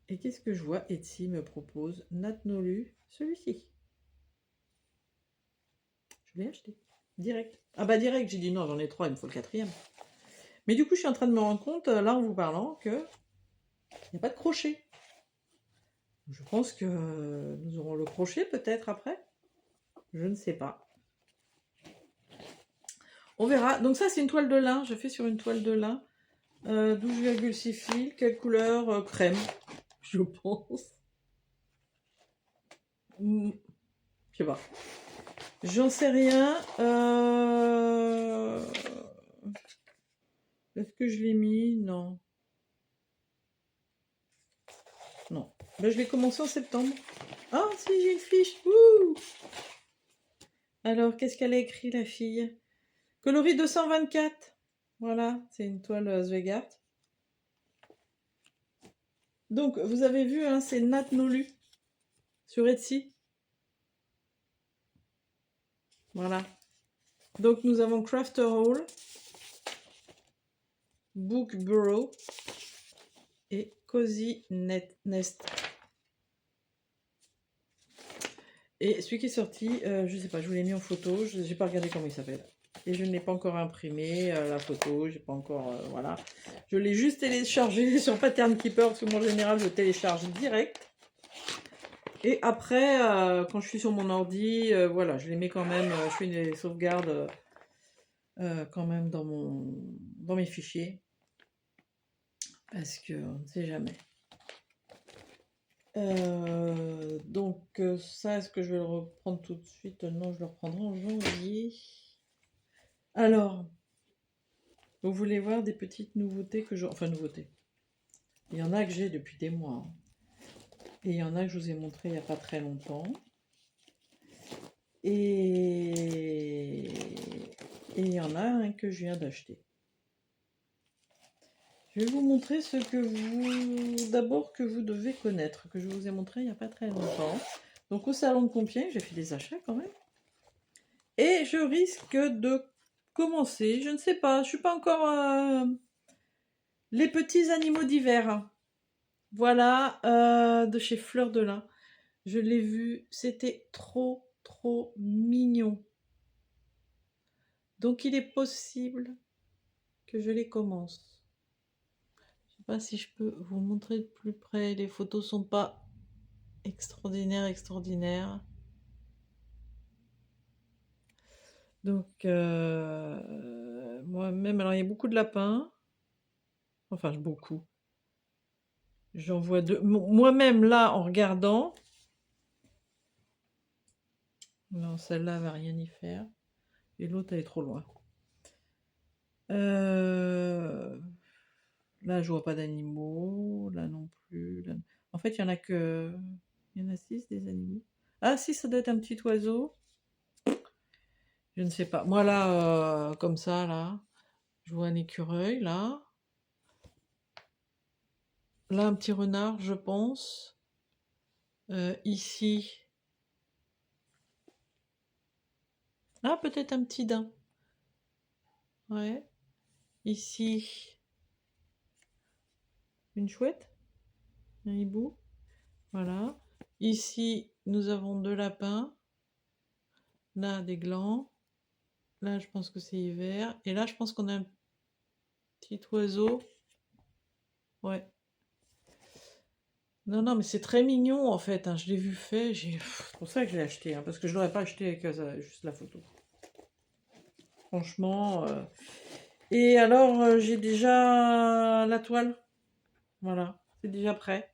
Et qu'est-ce que je vois? Etsy me propose Nat Nolu, celui-ci. Je l'ai acheté. Direct. Ah bah direct, j'ai dit non, j'en ai trois, il me faut le 4e. Mais du coup, je suis en train de me rendre compte, là en vous parlant, que il n'y a pas de crochet. Je pense que nous aurons le crochet peut-être après. Je ne sais pas. On verra. Donc ça, c'est une toile de lin. Je fais sur une toile de lin. 12,6 fils. Quelle couleur? Crème, je pense. Je sais pas. J'en sais rien. Est-ce que je l'ai mis? Non. Non. Ben, je vais commencer en septembre. Ah, si, j'ai une fiche. Ouh. Alors, qu'est-ce qu'elle a écrit, la fille? Coloris 224. Voilà, c'est une toile Zweigart. Donc, vous avez vu, hein, c'est Nat Nolu sur Etsy. Voilà. Donc, nous avons Crafter Hall, Book Bureau et Cozy Nest. Et celui qui est sorti, je sais pas, je vous l'ai mis en photo, je n'ai pas regardé comment il s'appelle. Et je ne l'ai pas encore imprimé, la photo, j'ai pas encore, voilà. Je l'ai juste téléchargé sur Pattern Keeper, parce que moi en général je télécharge direct. Et après, quand je suis sur mon ordi, voilà, je les mets quand même, je fais des sauvegardes quand même dans mes fichiers. Parce qu'on ne sait jamais. Donc ça, est-ce que je vais le reprendre tout de suite? Non, je le reprendrai en janvier. Alors, vous voulez voir des petites nouveautés que je... Enfin, nouveautés. Il y en a que j'ai depuis des mois. Et il y en a que je vous ai montré il n'y a pas très longtemps. Et il y en a un que je viens d'acheter. Je vais vous montrer ce que vous... D'abord que vous devez connaître, que je vous ai montré il n'y a pas très longtemps. Donc au salon de Compiègne, j'ai fait des achats quand même. Et je risque de commencer, je ne sais pas, je ne suis pas encore... les petits animaux d'hiver. Voilà, de chez Fleur de Lin. Je l'ai vu, c'était trop mignon. Donc il est possible que je les commence. Je ne sais pas si je peux vous montrer de plus près. Les photos sont pas extraordinaires. Donc moi-même, alors il y a beaucoup de lapins. Enfin, beaucoup. J'en vois deux. Moi-même, là, en regardant... Non, celle-là va rien y faire. Et l'autre, elle est trop loin. Là, je vois pas d'animaux. Là non plus. Là... En fait, il y en a que... Il y en a 6 des animaux. Ah si, ça doit être un petit oiseau. Je ne sais pas. Moi, là, comme ça, là, je vois un écureuil, là. Là, un petit renard, je pense. Ici... Ah, peut-être un petit daim. Ouais. Ici, une chouette, un hibou. Voilà. Ici, nous avons 2 lapins. Là, des glands. Là, je pense que c'est hiver. Et là, je pense qu'on a un petit oiseau. Ouais. Non, non, mais c'est très mignon, en fait, hein. Je l'ai vu fait. C'est pour ça que je l'ai acheté, hein, parce que je ne l'aurais pas acheté avec juste la photo. Franchement. Et alors, j'ai déjà la toile. Voilà. C'est déjà prêt.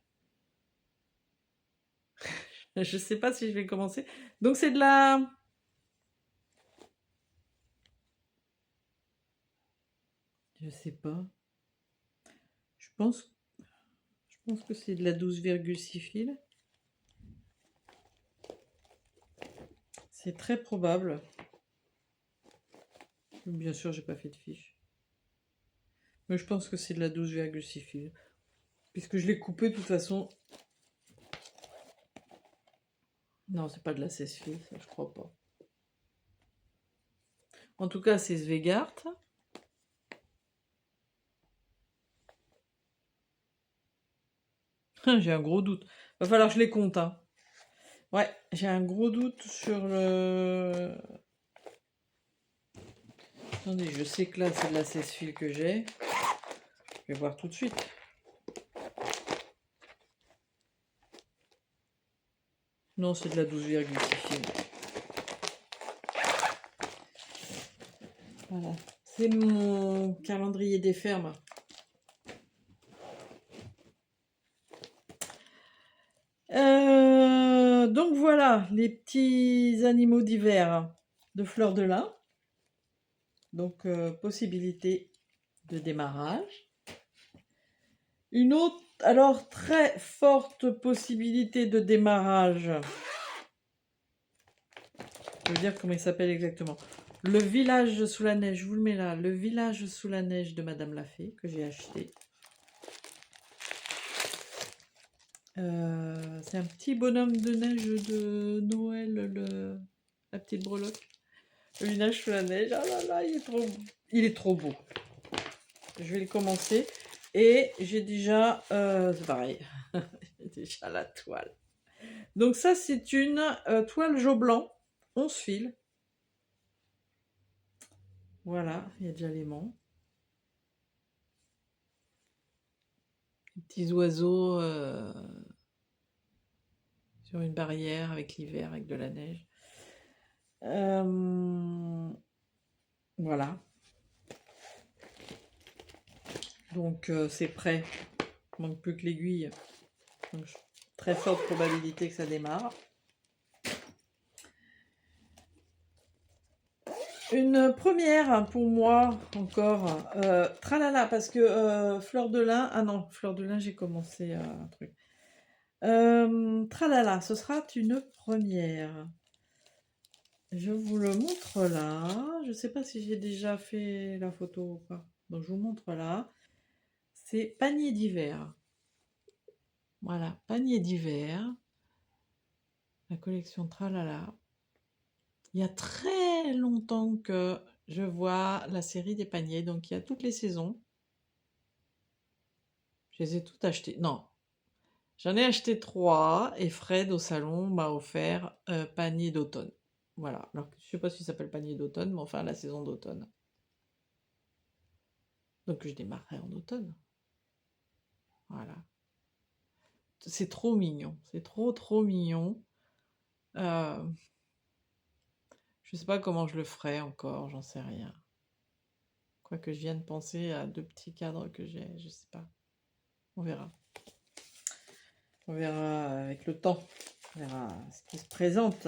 Je ne sais pas si je vais commencer. Donc, c'est de la... Je sais pas. Je pense que c'est de la 12,6 fils. C'est très probable. Bien sûr, j'ai pas fait de fiche. Mais je pense que c'est de la 12,6 fils. Puisque je l'ai coupé de toute façon. Non, c'est pas de la 16 fils, ça, je crois pas. En tout cas, c'est Svegart. J'ai un gros doute. Va falloir que je les compte, hein. Ouais, j'ai un gros doute sur le... Attendez, je sais que là, c'est de la 16 fils que j'ai. Je vais voir tout de suite. Non, c'est de la 12,6 fils. Voilà. C'est mon calendrier des fermes. Donc voilà, les petits animaux d'hiver de Fleur de Lin. Donc, possibilité de démarrage. Une autre, alors très forte possibilité de démarrage. Je veux dire comment il s'appelle exactement. Le village sous la neige, je vous le mets là. Le village sous la neige de Madame Lafay, que j'ai acheté. C'est un petit bonhomme de neige de Noël, la petite breloque. Le village sous la neige, ah là là, il est trop beau. Je vais le commencer. Et j'ai déjà, c'est pareil, j'ai déjà la toile. Donc ça, c'est une toile Joe Blanc, 11 fils. Voilà, il y a déjà l'aimant. Les petits oiseaux sur une barrière avec l'hiver, avec de la neige. Voilà. Donc c'est prêt. Il manque plus que l'aiguille. Donc, très forte probabilité que ça démarre. Une première pour moi encore. Tralala, parce que Fleur de Lin. Ah non, Fleur de Lin, j'ai commencé un truc. Tralala, ce sera une première. Je vous le montre là. Je ne sais pas si j'ai déjà fait la photo ou pas. Donc je vous montre là. C'est panier d'hiver. Voilà, panier d'hiver. La collection Tralala. Il y a très longtemps que je vois la série des paniers. Donc il y a toutes les saisons. Je les ai toutes achetées. Non, j'en ai acheté 3 et Fred au salon m'a offert panier d'automne. Voilà. Alors je ne sais pas si ça s'appelle panier d'automne, mais enfin la saison d'automne. Donc je démarrerai en automne. Voilà. C'est trop mignon. C'est trop mignon. Je sais pas comment je le ferai encore, j'en sais rien. Quoique je viens de penser à 2 petits cadres que j'ai, je sais pas. On verra. On verra avec le temps. On verra ce qui se présente.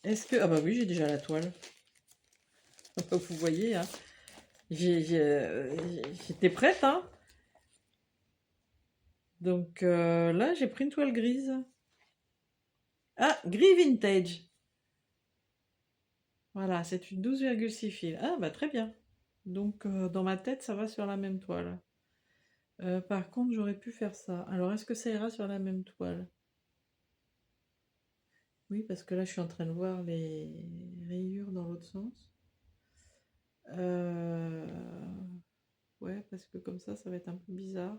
Est-ce que... Ah bah oui, j'ai déjà la toile. Vous voyez, hein. J'étais prête, hein. Donc là, j'ai pris une toile grise. Ah, gris vintage. Voilà, c'est une 12,6 fils. Ah bah très bien. Donc dans ma tête, ça va sur la même toile. Par contre, j'aurais pu faire ça. Alors, est-ce que ça ira sur la même toile? Oui, parce que là, je suis en train de voir les rayures dans l'autre sens. Ouais, parce que comme ça va être un peu bizarre.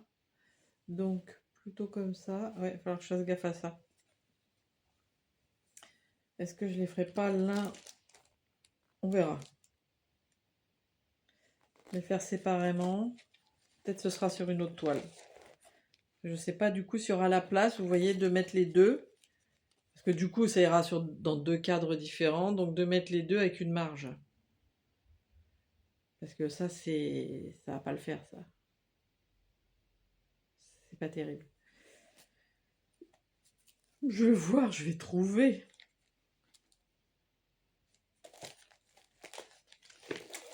Donc, plutôt comme ça. Ouais, il va falloir que je fasse gaffe à ça. Est-ce que je les ferai pas l'un? On verra. Les faire séparément. Peut-être ce sera sur une autre toile. Je sais pas du coup s'il y aura la place, vous voyez, de mettre les deux. Parce que du coup, ça ira dans 2 cadres différents. Donc, de mettre les deux avec une marge. Parce que ça va pas le faire, ça. C'est pas terrible. Je vais voir, je vais trouver.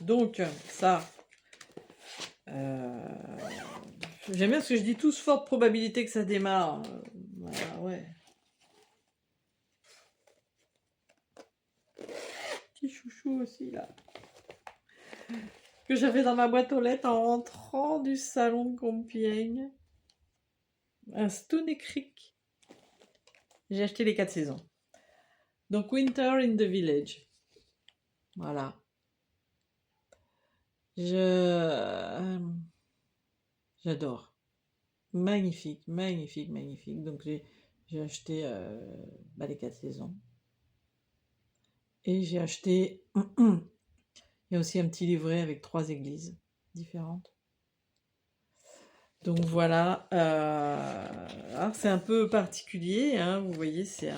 Donc, ça. J'aime bien ce que je dis tous, forte probabilité que ça démarre. Voilà, ouais. Petit chouchou aussi, là. Que j'avais dans ma boîte aux lettres en rentrant du salon de Compiègne. Un Stone Creek. J'ai acheté les 4 saisons. Donc, Winter in the Village. Voilà. J'adore. Magnifique, magnifique, magnifique. Donc j'ai acheté les 4 saisons. Et j'ai acheté... Il y a aussi un petit livret avec 3 églises différentes. Donc voilà. Alors c'est un peu particulier, hein, vous voyez, c'est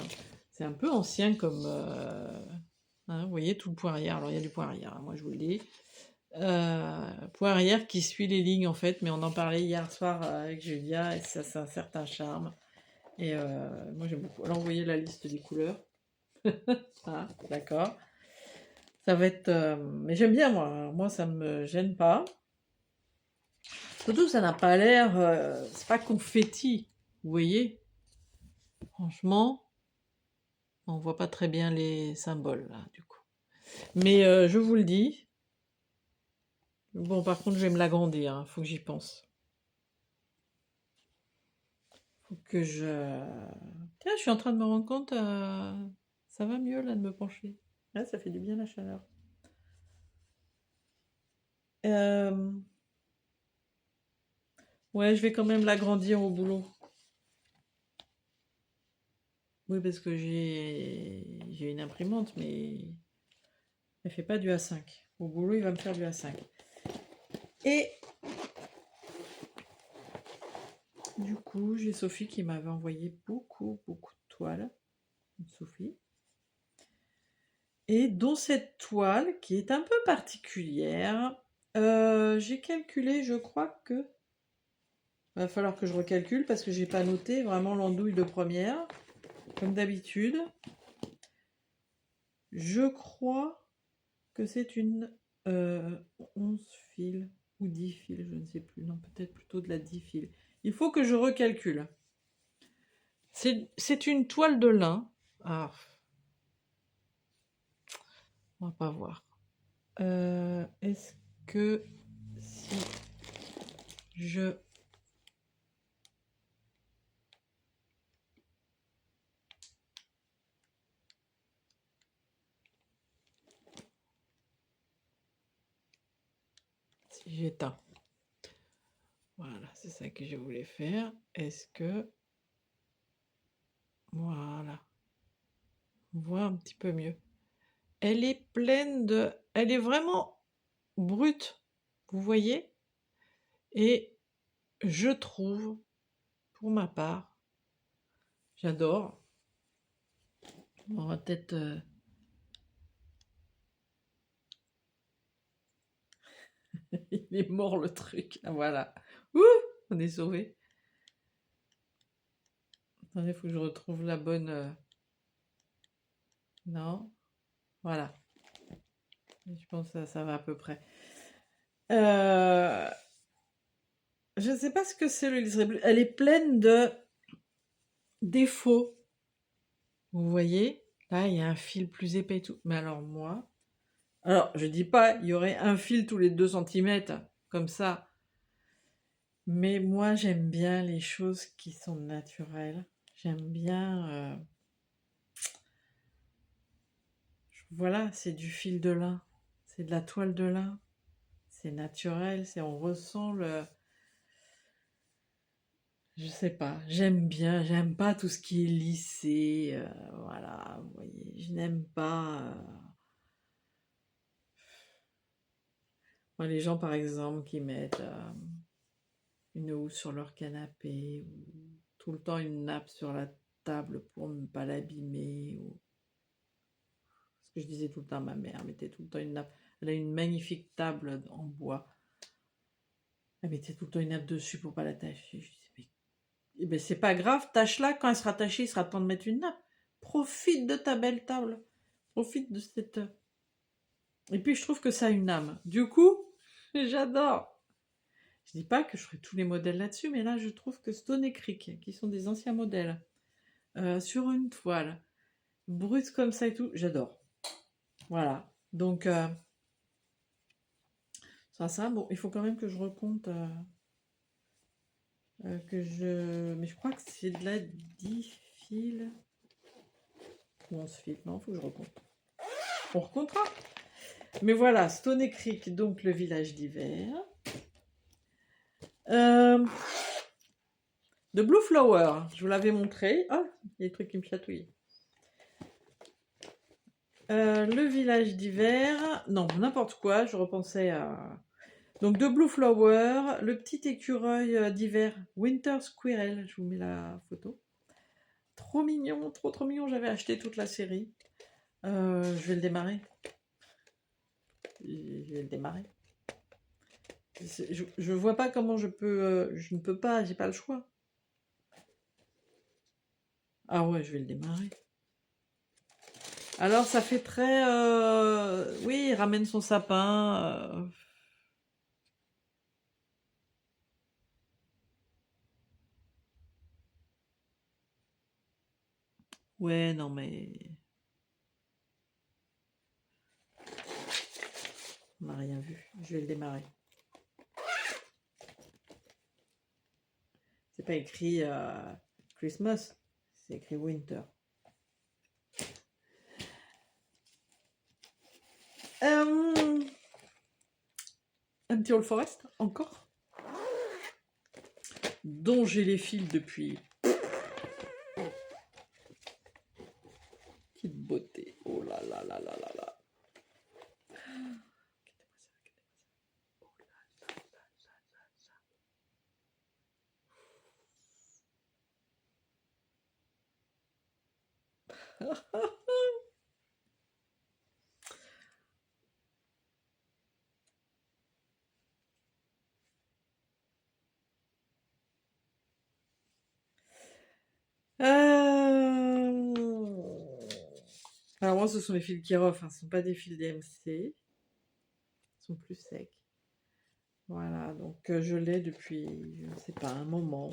un peu ancien comme... hein, vous voyez tout le point arrière. Alors il y a du point arrière, hein, moi je vous le dis. Point arrière qui suit les lignes en fait, mais on en parlait hier soir avec Julia et ça c'est un certain charme. Et moi j'aime beaucoup. Alors vous voyez la liste des couleurs. Ah, d'accord. Ça va être... mais j'aime bien moi. Moi ça me gêne pas. Surtout ça n'a pas l'air... c'est pas confetti. Vous voyez? Franchement, on voit pas très bien les symboles là du coup. Mais je vous le dis. Bon par contre je vais me l'agrandir. Hein. Faut que j'y pense. Faut que je... Tiens, je suis en train de me rendre compte... ça va mieux là de me pencher. Là, ça fait du bien la chaleur. Ouais, je vais quand même l'agrandir au boulot. Oui, parce que j'ai une imprimante, mais elle fait pas du A5. Au boulot, il va me faire du A5. Et du coup, j'ai Sophie qui m'avait envoyé beaucoup de toiles. Sophie. Et dont cette toile, qui est un peu particulière, j'ai calculé, je crois que... Va falloir que je recalcule parce que j'ai pas noté vraiment l'andouille de première, comme d'habitude. Je crois que c'est une 11 fils ou 10 fils, je ne sais plus. Non, peut-être plutôt de la 10 fils. Il faut que je recalcule. C'est une toile de lin. Ah, on va pas voir. Est-ce que si je... Si j'éteins. Voilà, c'est ça que je voulais faire. Est-ce que... Voilà. On voit un petit peu mieux. Elle est pleine de... Elle est vraiment brute, vous voyez? Et je trouve, pour ma part, j'adore. On va peut-être... Il est mort le truc. Ah, voilà. Ouh, on est sauvé. Attendez, il faut que je retrouve la bonne... Non. Voilà. Je pense que ça va à peu près. Je ne sais pas ce que c'est le liseré bleu. Elle est pleine de défauts. Vous voyez? Là, il y a un fil plus épais et tout. Mais alors moi... Alors, je dis pas, il y aurait un fil tous les 2 centimètres, comme ça. Mais moi, j'aime bien les choses qui sont naturelles. J'aime bien... Voilà, c'est du fil de lin. C'est de la toile de lin. C'est naturel, on ressent le... Je sais pas, j'aime bien, j'aime pas tout ce qui est lissé, voilà, vous voyez, je n'aime pas... Moi, les gens, par exemple, qui mettent une housse sur leur canapé, ou tout le temps une nappe sur la table pour ne pas l'abîmer, ou... Ce que je disais tout le temps à ma mère, mettait tout le temps une nappe. Elle a une magnifique table en bois. Elle mettait tout le temps une nappe dessus pour pas la tâcher. Je disais, mais eh ben, c'est pas grave, tâche-la, quand elle sera tachée, il sera temps de mettre une nappe. Profite de ta belle table. Profite de cette... Et puis je trouve que ça a une âme. Du coup, j'adore. Je dis pas que je ferai tous les modèles là-dessus, mais là je trouve que Stone et Crick, qui sont des anciens modèles, sur une toile, brute comme ça et tout, j'adore. Voilà. Donc, ça, bon, il faut quand même que je recompte... Mais je crois que c'est de la 10 fils. Ou 11 fils. Non, il faut que je recompte. On recomptera. Mais voilà, Stone et Creek, donc le village d'hiver. De Blue Flower, je vous l'avais montré. Ah, il y a des trucs qui me chatouillent. Le village d'hiver. Non, n'importe quoi, je repensais à... Donc de Blue Flower, le petit écureuil d'hiver, Winter Squirrel, je vous mets la photo. Trop mignon, trop mignon, j'avais acheté toute la série. Je vais le démarrer. Je vais le démarrer. Je vois pas comment je peux... je ne peux pas, j'ai pas le choix. Ah ouais, je vais le démarrer. Alors ça fait très... oui, il ramène son sapin. Ouais, non mais... On n'a rien vu. Je vais le démarrer. C'est pas écrit Christmas, c'est écrit Winter. Un petit All Forest, encore. Dont j'ai les fils depuis. Quelle beauté. Oh là là là là là là. Alors moi, ce sont les fils Kirov, hein, ce ne sont pas des fils DMC. Ils sont plus secs. Voilà, donc je l'ai depuis, je ne sais pas, un moment.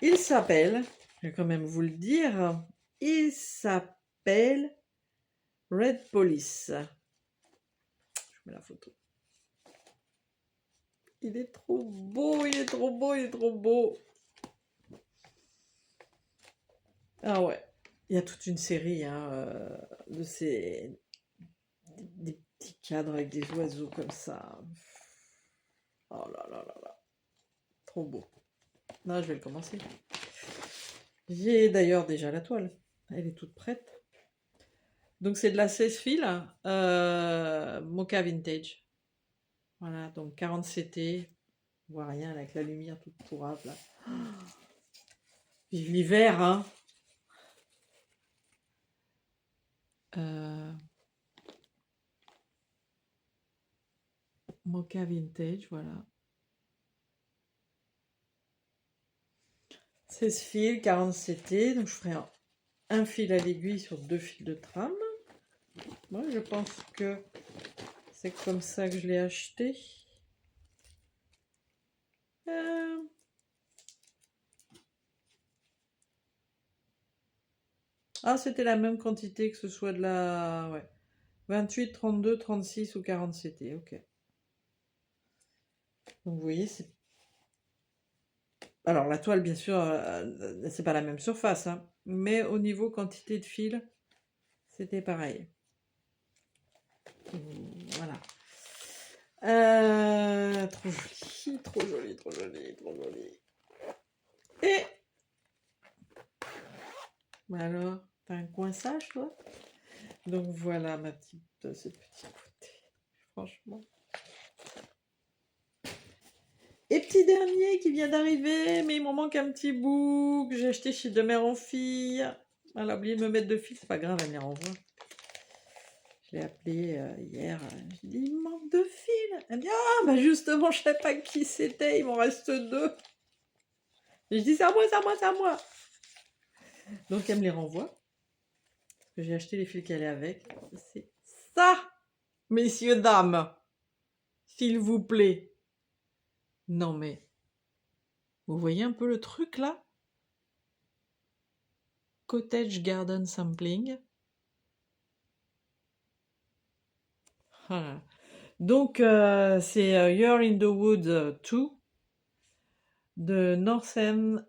Il s'appelle, je vais quand même vous le dire, il s'appelle Red Police. Je mets la photo. Il est trop beau, il est trop beau, il est trop beau. Ah ouais, il y a toute une série hein, de ces des petits cadres avec des oiseaux comme ça. Oh là là là là, trop beau. Non, je vais le commencer. J'ai d'ailleurs déjà la toile, elle est toute prête. Donc c'est de la 16 fils, Mocha Vintage. Voilà, donc 40 CT, on voit rien avec la lumière toute pourrave là. Vive l'hiver, hein. Mocha Vintage, voilà. 16 fils, 40 CT, donc je ferai un fil à l'aiguille sur 2 fils de trame. Moi, je pense que c'est comme ça que je l'ai acheté. Ah, c'était la même quantité que ce soit de la... Ouais. 28, 32, 36 ou 40 CT, ok. Donc vous voyez, c'est... Alors la toile, bien sûr, c'est pas la même surface, hein, mais au niveau quantité de fil, c'était pareil. Voilà. Trop joli, trop joli, trop joli, trop joli. Et... Bah alors, t'as un coinçage, toi? Donc voilà ma petite, ce petit côté, franchement. Et petit dernier qui vient d'arriver, mais il m'en manque un petit bout que j'ai acheté chez De Mère en Fille. Elle a oublié de me mettre de fil, c'est pas grave, elle me les renvoie. Je l'ai appelé hier, j'ai dit il me manque 2 fils. Elle me dit ah bah justement je savais pas qui c'était, il m'en reste 2. Et je dis c'est à moi, c'est à moi, c'est à moi. Donc elle me les renvoie. Parce que j'ai acheté les fils qu'elle est avec. C'est ça, messieurs, dames. S'il vous plaît. Non mais, vous voyez un peu le truc là? Cottage Garden Sampling. Voilà. Donc c'est You're in the Wood 2 de Northern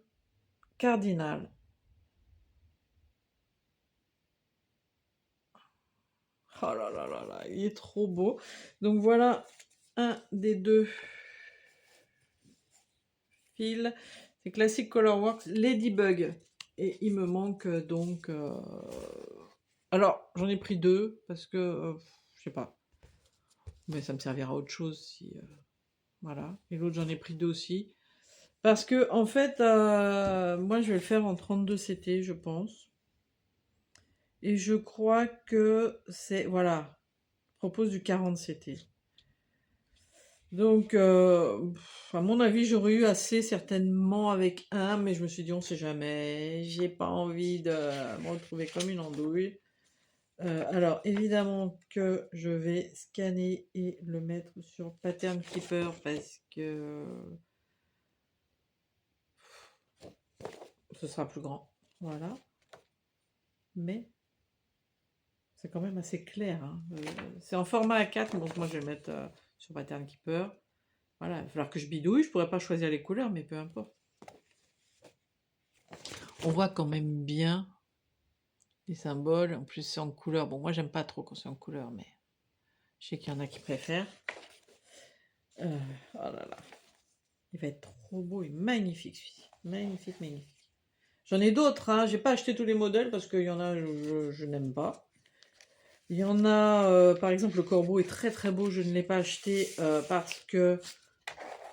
Cardinal. Oh là là là là, il est trop beau. Donc voilà un des 2 fils. C'est Classic Colorworks Ladybug. Et il me manque donc... Alors, j'en ai pris 2 parce que, je sais pas. Mais ça me servira à autre chose si... voilà. Et l'autre, j'en ai pris 2 aussi. Parce que, en fait, moi, je vais le faire en 32 CT, je pense. Et je crois que c'est... Voilà. Je propose du 40 CT. Donc, à mon avis, j'aurais eu assez certainement avec un, mais je me suis dit, on sait jamais. J'ai pas envie de me retrouver comme une andouille. Alors, évidemment que je vais scanner et le mettre sur Pattern Keeper parce que ce sera plus grand. Voilà. Mais c'est quand même assez clair. Hein. C'est en format A4, donc moi je vais le mettre sur Pattern Keeper. Voilà, il va falloir que je bidouille. Je pourrais pas choisir les couleurs, mais peu importe. On voit quand même bien les symboles. En plus, c'est en couleur. Bon, moi, j'aime pas trop quand c'est en couleur, mais je sais qu'il y en a qui préfèrent. Oh là là. Il va être trop beau et magnifique, celui-ci. Magnifique, magnifique. J'en ai d'autres, hein. J'ai pas acheté tous les modèles parce qu'il y en a, je n'aime pas. Il y en a, par exemple, le corbeau est très très beau. Je ne l'ai pas acheté parce que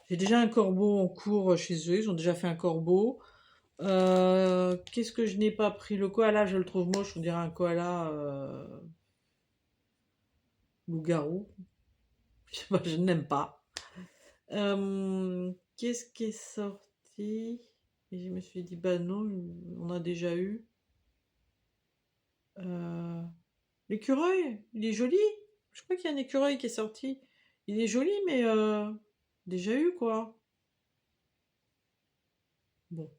j'ai déjà un corbeau en cours chez eux. Ils ont déjà fait un corbeau. Qu'est-ce que je n'ai pas pris? Le koala, je le trouve moche, on dirait un koala loup-garou. Je sais pas, je n'aime pas. Qu'est-ce qui est sorti? Et je me suis dit, bah non, on a déjà eu. Euh, L'écureuil, il est joli. Je crois qu'il y a un écureuil qui est sorti. Il est joli, mais déjà eu quoi. Bon,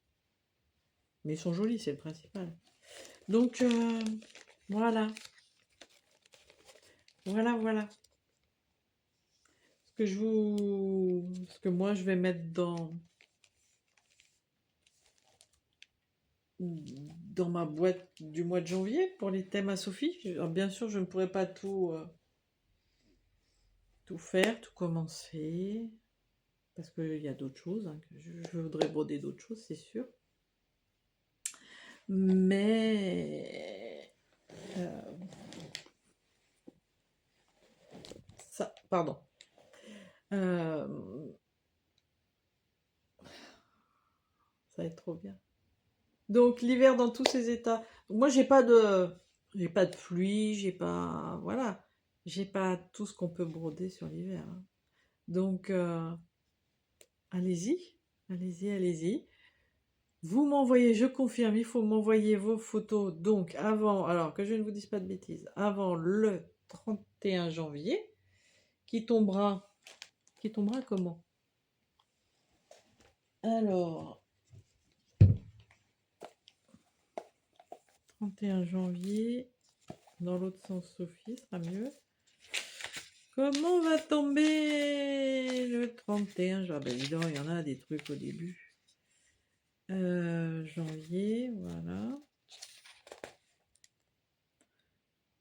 mais ils sont jolis, c'est le principal. Donc voilà, voilà. Ce que moi je vais mettre dans ma boîte du mois de janvier pour les thèmes à Sophie. Alors, bien sûr, je ne pourrai pas tout faire, tout commencer, parce qu'il y a d'autres choses, hein, que je voudrais broder d'autres choses, c'est sûr. Mais ça, pardon. Euh, Ça va être trop bien. Donc l'hiver dans tous ses états. Moi j'ai pas de pluie, voilà, j'ai pas tout ce qu'on peut broder sur l'hiver, hein. Donc allez-y, allez-y. Vous m'envoyez, je confirme, il faut m'envoyer vos photos donc avant, alors que je ne vous dise pas de bêtises, avant le 31 janvier, qui tombera, comment? Alors, 31 janvier, dans l'autre sens, Sophie, sera mieux. Comment va tomber le 31 janvier? Ben, évidemment, il y en a des trucs au début. Janvier, voilà.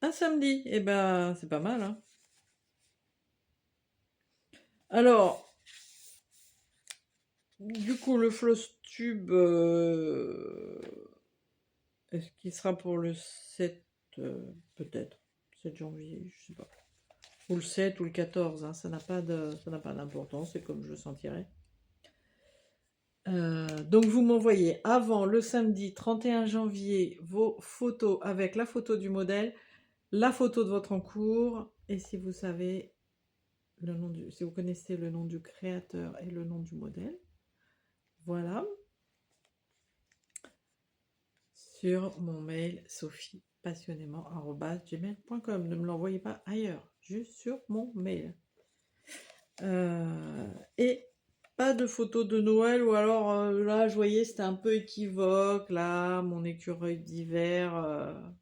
Un samedi, eh ben, c'est pas mal, hein. Alors, du coup, le floss tube, est-ce qu'il sera pour le 7, peut-être, 7 janvier, je sais pas. Ou le 7 ou le 14, hein, ça n'a pas d'importance, c'est comme je le sentirai. Donc vous m'envoyez avant le samedi 31 janvier vos photos avec la photo du modèle, la photo de votre encours, et si vous savez si vous connaissez le nom du créateur et le nom du modèle, voilà, sur mon mail sophiepassionnément@gmail.com. Ne me l'envoyez pas ailleurs, juste sur mon mail. Et pas de photos de Noël, ou alors là, je voyais, c'était un peu équivoque, là, mon écureuil d'hiver,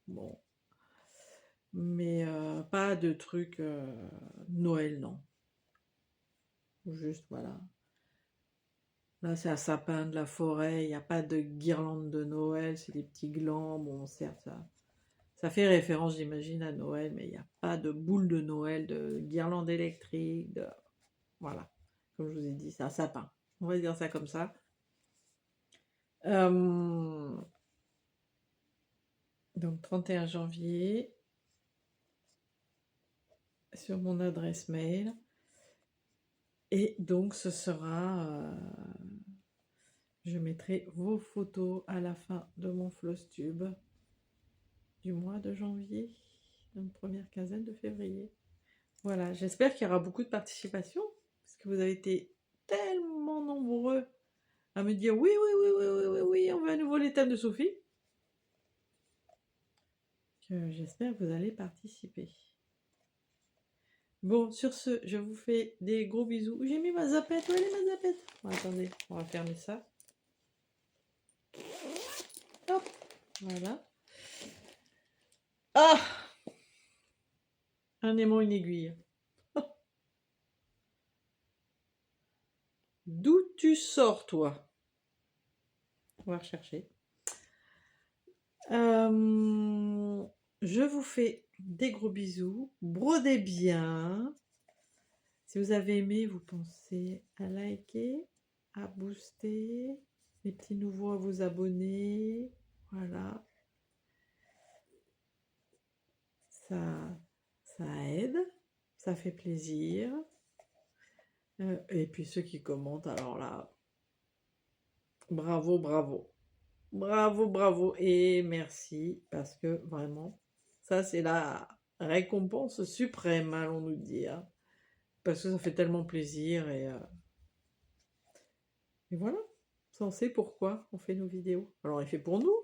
bon, mais pas de trucs Noël, non. Juste, voilà. Là, c'est un sapin de la forêt, il n'y a pas de guirlande de Noël, c'est des petits glands, bon, certes, ça fait référence, j'imagine, à Noël, mais il n'y a pas de boule de Noël, de guirlande électrique, voilà. Comme je vous ai dit, c'est un sapin. On va dire ça comme ça. Donc 31 janvier, sur mon adresse mail. Et donc ce sera, je mettrai vos photos à la fin de mon Flosstube du mois de janvier, une première quinzaine de février. Voilà, j'espère qu'il y aura beaucoup de participation, parce que vous avez été tellement nombreux à me dire oui, on veut à nouveau les thèmes de Sophie, que j'espère que vous allez participer. Bon, sur ce, je vous fais des gros bisous. J'ai mis ma zapette, où elle est ma zapette? Bon, attendez, on va fermer ça. Hop, voilà. Ah! Un aimant, une aiguille. D'où tu sors, toi? On va rechercher. Je vous fais des gros bisous. Brodez bien. Si vous avez aimé, vous pensez à liker, à booster, les petits nouveaux à vous abonner. Voilà. Ça aide, ça fait plaisir. Et puis ceux qui commentent, alors là, Bravo, bravo. Bravo, bravo et merci parce que vraiment, ça c'est la récompense suprême, allons-nous dire. Parce que ça fait tellement plaisir et voilà. Ça, on sait pourquoi on fait nos vidéos. Alors, on les fait pour nous,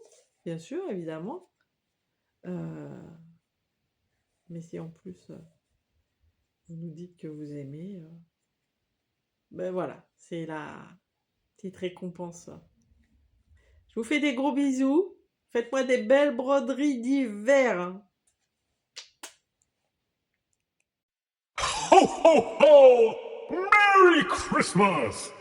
bien sûr, évidemment. Mais si en plus vous nous dites que vous aimez, ben voilà, c'est la petite récompense. Je vous fais des gros bisous. Faites-moi des belles broderies d'hiver. Ho, ho, ho! Merry Christmas!